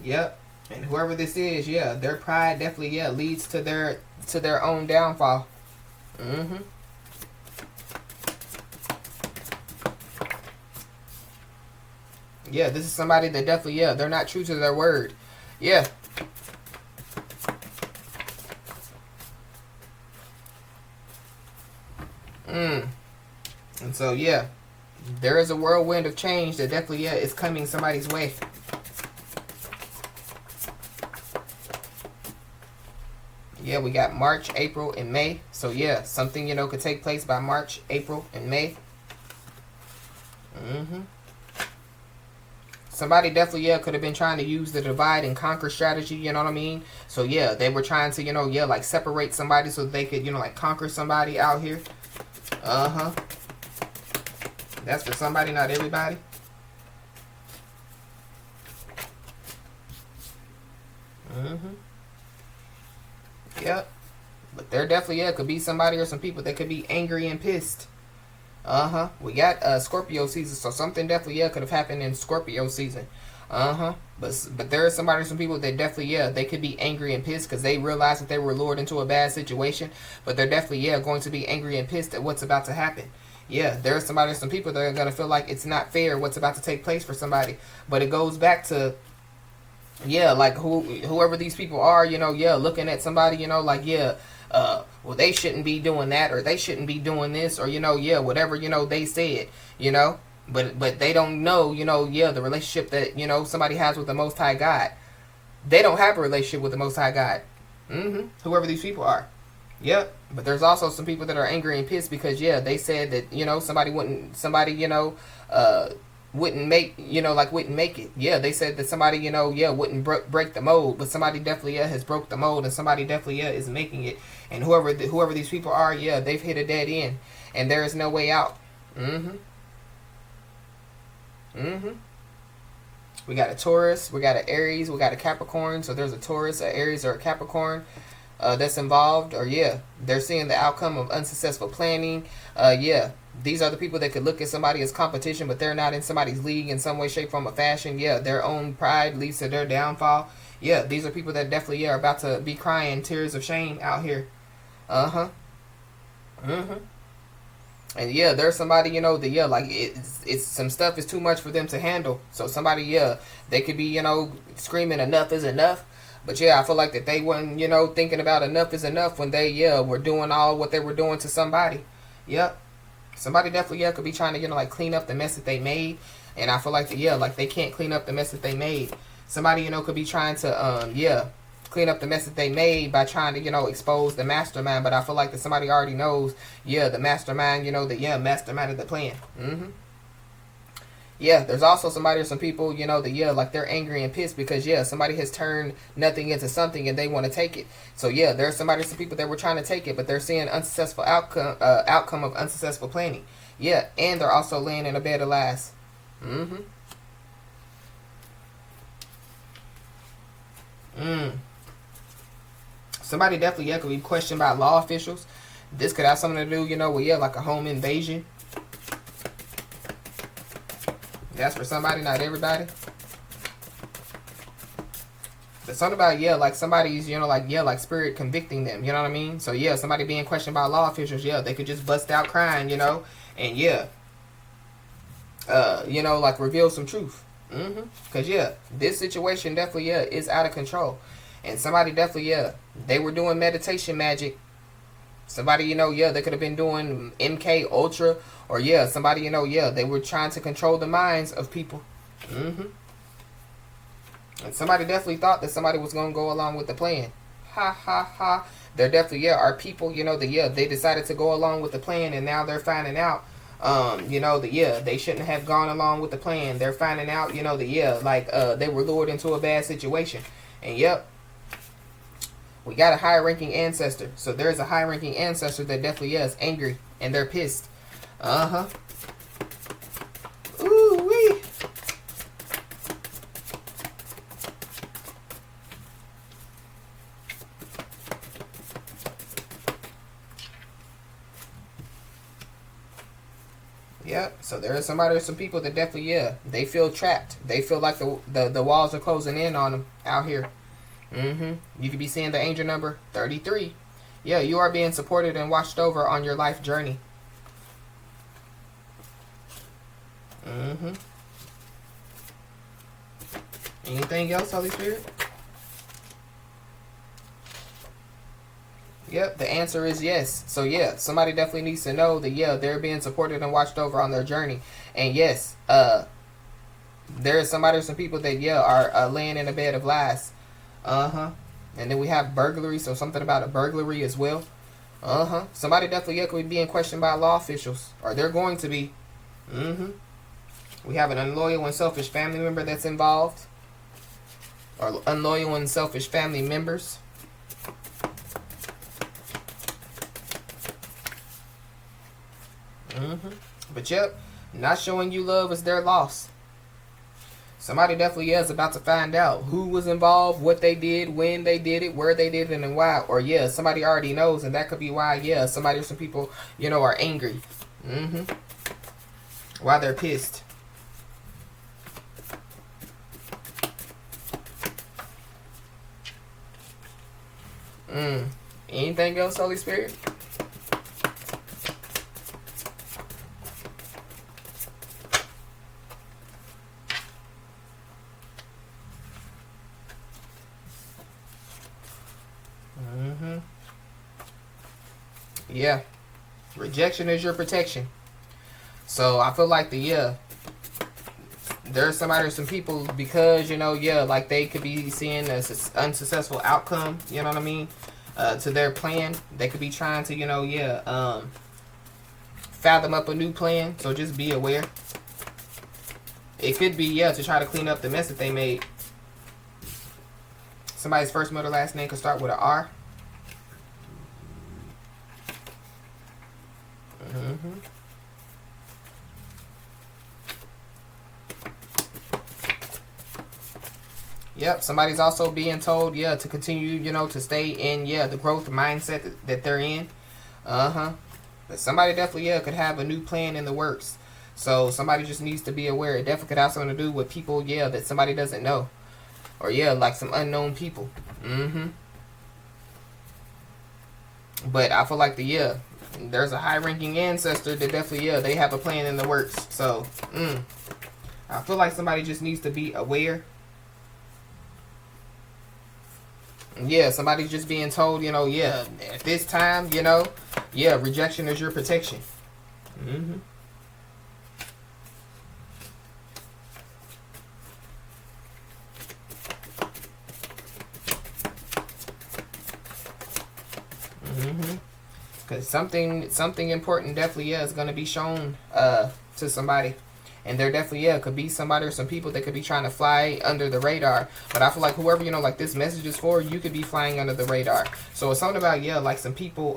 Yep. And whoever this is, yeah, their pride definitely, yeah, leads to their own downfall. Yeah, this is somebody that definitely, yeah, they're not true to their word. Yeah. And so, yeah, there is a whirlwind of change that definitely, yeah, is coming somebody's way. Yeah, we got March, April, and May. So, yeah, something, you know, could take place by March, April, and May. Somebody definitely, yeah, could have been trying to use the divide and conquer strategy, you know what I mean? So, yeah, they were trying to, you know, yeah, like separate somebody so they could, you know, like conquer somebody out here. That's for somebody, not everybody. Yep. But there definitely, yeah, could be somebody or some people that could be angry and pissed. We got Scorpio season, so something definitely, yeah, could have happened in Scorpio season. But there are somebody or some people that definitely, yeah, they could be angry and pissed because they realized that they were lured into a bad situation. But they're definitely, yeah, going to be angry and pissed at what's about to happen. Yeah, there are somebody or some people that are going to feel like it's not fair what's about to take place for somebody. But it goes back to, yeah, like whoever these people are, you know, yeah, looking at somebody, you know, like, yeah, well, they shouldn't be doing that, or they shouldn't be doing this, or, you know, yeah, whatever, you know, they said, you know, but they don't know, you know, yeah, the relationship that, you know, somebody has with the Most High God. They don't have a relationship with the Most High God. Whoever these people are. Yep. But there's also some people that are angry and pissed because, yeah, they said that, you know, somebody, you know, wouldn't make it. Yeah, they said that somebody, you know, yeah, wouldn't break the mold, but somebody definitely, yeah, has broke the mold, and somebody definitely, yeah, is making it. And whoever these people are, yeah, they've hit a dead end, and there is no way out. We got a Taurus, we got an Aries, we got a Capricorn. So there's a Taurus, an Aries, or a Capricorn that's involved, or yeah, they're seeing the outcome of unsuccessful planning. Yeah, these are the people that could look at somebody as competition, but they're not in somebody's league in some way, shape, form, or fashion. Yeah, their own pride leads to their downfall. Yeah, these are people that definitely, yeah, are about to be crying tears of shame out here. And yeah, there's somebody, you know, that, yeah, like it's some stuff is too much for them to handle. So somebody, yeah, they could be, you know, screaming enough is enough. But yeah, I feel like that they weren't, you know, thinking about enough is enough when they, yeah, were doing all what they were doing to somebody. Yep. Somebody definitely, yeah, could be trying to, you know, like clean up the mess that they made. And I feel like, yeah, like they can't clean up the mess that they made. Somebody, you know, could be trying to, yeah, clean up the mess that they made by trying to, you know, expose the mastermind. But I feel like that somebody already knows, yeah, the mastermind, you know, that, yeah, masterminded the plan. Yeah, there's also somebody or some people, you know, that, yeah, like they're angry and pissed because, yeah, somebody has turned nothing into something and they want to take it. So, yeah, there's somebody or some people that were trying to take it, but they're seeing unsuccessful outcome of unsuccessful planning. Yeah, and they're also laying in a bed of lies. Somebody definitely, yeah, could be questioned by law officials. This could have something to do, you know, with, yeah, like a home invasion. That's for somebody, not everybody. But something about, yeah, like somebody's, you know, like, yeah, like spirit convicting them, you know what I mean? So, yeah, somebody being questioned by law officials, yeah, they could just bust out crying, you know, and, yeah, you know, like reveal some truth. Because, yeah, this situation definitely, yeah, is out of control. And somebody definitely, yeah, they were doing meditation magic. Somebody, you know, yeah, they could have been doing MK Ultra. Or, yeah, somebody, you know, yeah, they were trying to control the minds of people. And somebody definitely thought that somebody was going to go along with the plan. Ha, ha, ha. There definitely, yeah, are people, you know, that, yeah, they decided to go along with the plan. And now they're finding out, you know, that, yeah, they shouldn't have gone along with the plan. They're finding out, you know, that, yeah, like, they were lured into a bad situation. And, yep, we got a high-ranking ancestor. So there's a high-ranking ancestor that definitely, yeah, is angry. And they're pissed. Ooh-wee. Yep. So there is somebody or some people that definitely, yeah, they feel trapped. They feel like the walls are closing in on them out here. You could be seeing the angel number 33. Yeah, you are being supported and watched over on your life journey. Anything else, Holy Spirit? Yep, the answer is yes. So, yeah, somebody definitely needs to know that, yeah, they're being supported and watched over on their journey. And, yes, there is somebody or some people that, yeah, are laying in a bed of lies. And then we have burglary, so something about a burglary as well. Somebody definitely, yeah, could be being questioned by law officials. Or they're going to be. We have an unloyal and selfish family member that's involved. Or unloyal and selfish family members. But yep, not showing you love is their loss. Somebody definitely is about to find out who was involved, what they did, when they did it, where they did it, and why. Or yeah, somebody already knows, and that could be why, yeah, somebody or some people, you know, are angry. Why they're pissed. Anything else, Holy Spirit? Yeah. Rejection is your protection. So I feel like there's somebody or some people, because, you know, yeah, like they could be seeing an unsuccessful outcome, you know what I mean, to their plan. They could be trying to, you know, yeah, fathom up a new plan. So just be aware. It could be, yeah, to try to clean up the mess that they made. Somebody's first, middle, last name could start with an R. Yep, somebody's also being told, yeah, to continue, you know, to stay in, yeah, the growth mindset that they're in. But somebody definitely, yeah, could have a new plan in the works. So somebody just needs to be aware. It definitely could have something to do with people, yeah, that somebody doesn't know. Or, yeah, like some unknown people. But I feel like there's a high-ranking ancestor that definitely, yeah, they have a plan in the works. So, I feel like somebody just needs to be aware. Yeah, somebody's just being told, you know, yeah, at this time, you know, yeah, rejection is your protection. Because something important definitely, yeah, is going to be shown to somebody. And there definitely, yeah, could be somebody or some people that could be trying to fly under the radar. But I feel like whoever, you know, like this message is for, you could be flying under the radar. So it's something about, yeah, like some people,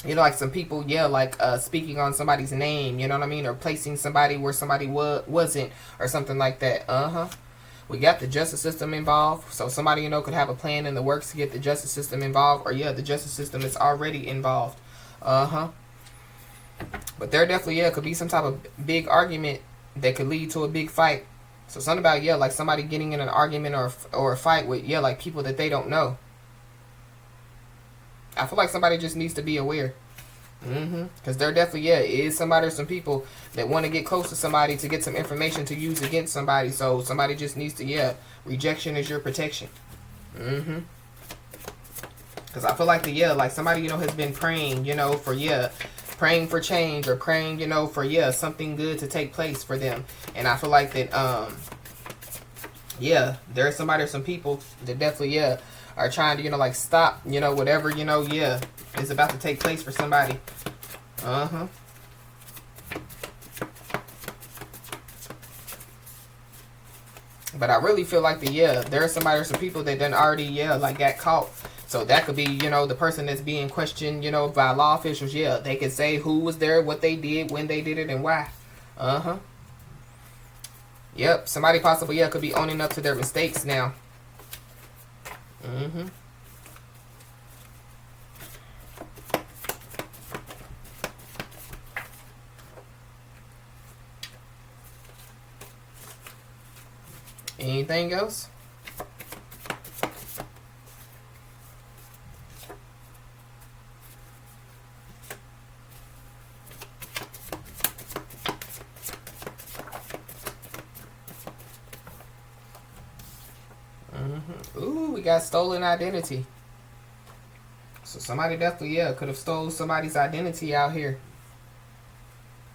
you know, like some people, yeah, like speaking on somebody's name, you know what I mean? Or placing somebody where somebody wasn't, or something like that. We got the justice system involved. So somebody, you know, could have a plan in the works to get the justice system involved. Or, yeah, the justice system is already involved. But there definitely, yeah, could be some type of big argument that could lead to a big fight. So something about, yeah, like somebody getting in an argument or a fight with, yeah, like people that they don't know. I feel like somebody just needs to be aware. Because there definitely, yeah, is somebody or some people that want to get close to somebody to get some information to use against somebody. So somebody just needs to, yeah, rejection is your protection. Because I feel like yeah, like somebody, has been praying, for, yeah, praying for change or praying, for, yeah, something good to take place for them. And I feel like that, yeah, there's somebody or some people that definitely, yeah, are trying to, like stop, whatever, yeah, is about to take place for somebody. But I really feel like yeah, there's somebody or some people that done already, yeah, like got caught. So that could be, the person that's being questioned, by law officials. Yeah, they could say who was there, what they did, when they did it, and why. Yep, somebody possibly, yeah, could be owning up to their mistakes now. Anything else? Ooh, we got stolen identity. So somebody definitely, yeah, could have stole somebody's identity out here.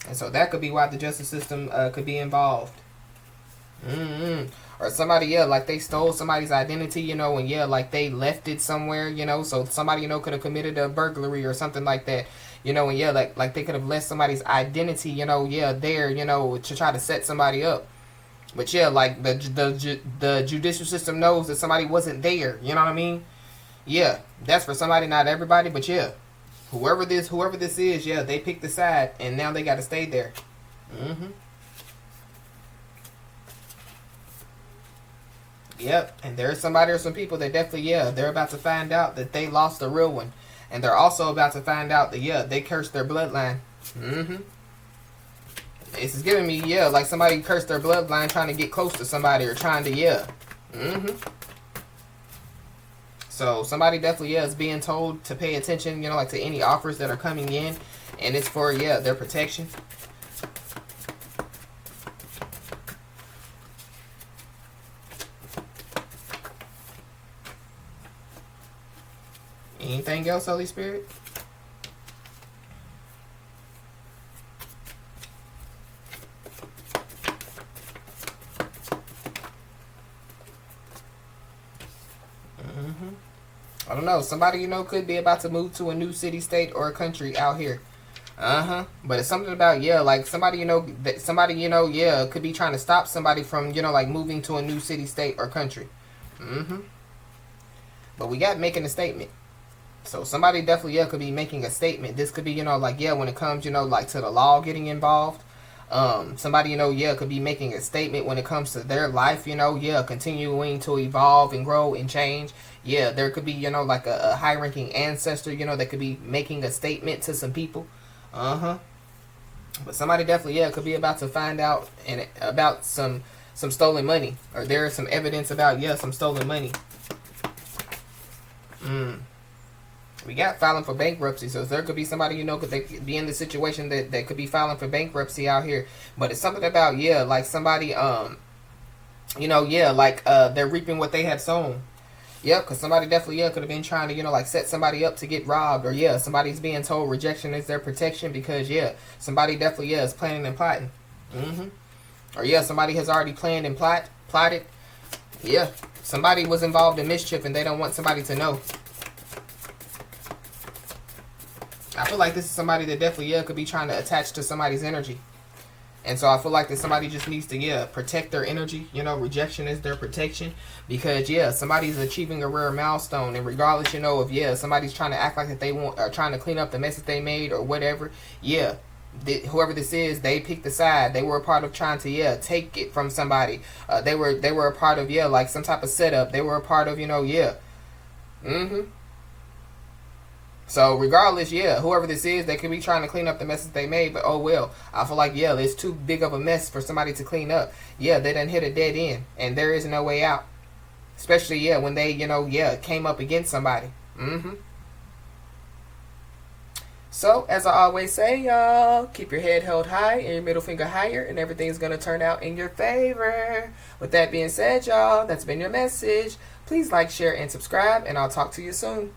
And so that could be why the justice system could be involved. Or somebody, yeah, like they stole somebody's identity, and yeah, like they left it somewhere, so somebody, could have committed a burglary or something like that, and yeah, like they could have left somebody's identity, yeah, there, to try to set somebody up. But yeah, like the judicial system knows that somebody wasn't there, you know what I mean? Yeah, that's for somebody, not everybody, but yeah, whoever this is, yeah, they picked the side and now they got to stay there. Yep, and there's somebody or some people that definitely, yeah, they're about to find out that they lost the real one. And they're also about to find out that, yeah, they cursed their bloodline. This is giving me, yeah, like somebody cursed their bloodline trying to get close to somebody or trying to, yeah. So somebody definitely, yeah, is being told to pay attention, like to any offers that are coming in. And it's for, yeah, their protection. Anything else, Holy Spirit? I don't know. Somebody, could be about to move to a new city, state, or a country out here. But it's something about, yeah, like somebody, that somebody, yeah, could be trying to stop somebody from, like moving to a new city, state, or country. But we got making a statement. So somebody definitely, yeah, could be making a statement. This could be, like, yeah, when it comes, like to the law getting involved. Somebody, yeah, could be making a statement when it comes to their life, yeah, continuing to evolve and grow and change. Yeah, there could be, like a high-ranking ancestor, that could be making a statement to some people. But somebody definitely, yeah, could be about to find out and about some stolen money. Or there is some evidence about, yeah, some stolen money. We got filing for bankruptcy, so there could be somebody, could they be in the situation that could be filing for bankruptcy out here. But it's something about, yeah, like somebody, yeah, like they're reaping what they have sown. Yep, because somebody definitely, yeah, could have been trying to, like set somebody up to get robbed. Or, yeah, somebody's being told rejection is their protection because, yeah, somebody definitely, yeah, is planning and plotting. Or, yeah, somebody has already planned and plotted. Yeah, somebody was involved in mischief and they don't want somebody to know. I feel like this is somebody that definitely, yeah, could be trying to attach to somebody's energy. And so I feel like that somebody just needs to, yeah, protect their energy. Rejection is their protection. Because, yeah, somebody's achieving a rare milestone. And regardless, of, yeah, somebody's trying to act like that they want, or trying to clean up the mess that they made or whatever. Yeah, whoever this is, they picked the side. They were a part of trying to, yeah, take it from somebody. They were a part of, yeah, like some type of setup. They were a part of, yeah. So regardless, yeah, whoever this is, they could be trying to clean up the messes they made, but oh well. I feel like, yeah, it's too big of a mess for somebody to clean up. Yeah, they done hit a dead end, and there is no way out. Especially, yeah, when they, came up against somebody. So, as I always say, y'all, keep your head held high and your middle finger higher, and everything's going to turn out in your favor. With that being said, y'all, that's been your message. Please like, share, and subscribe, and I'll talk to you soon.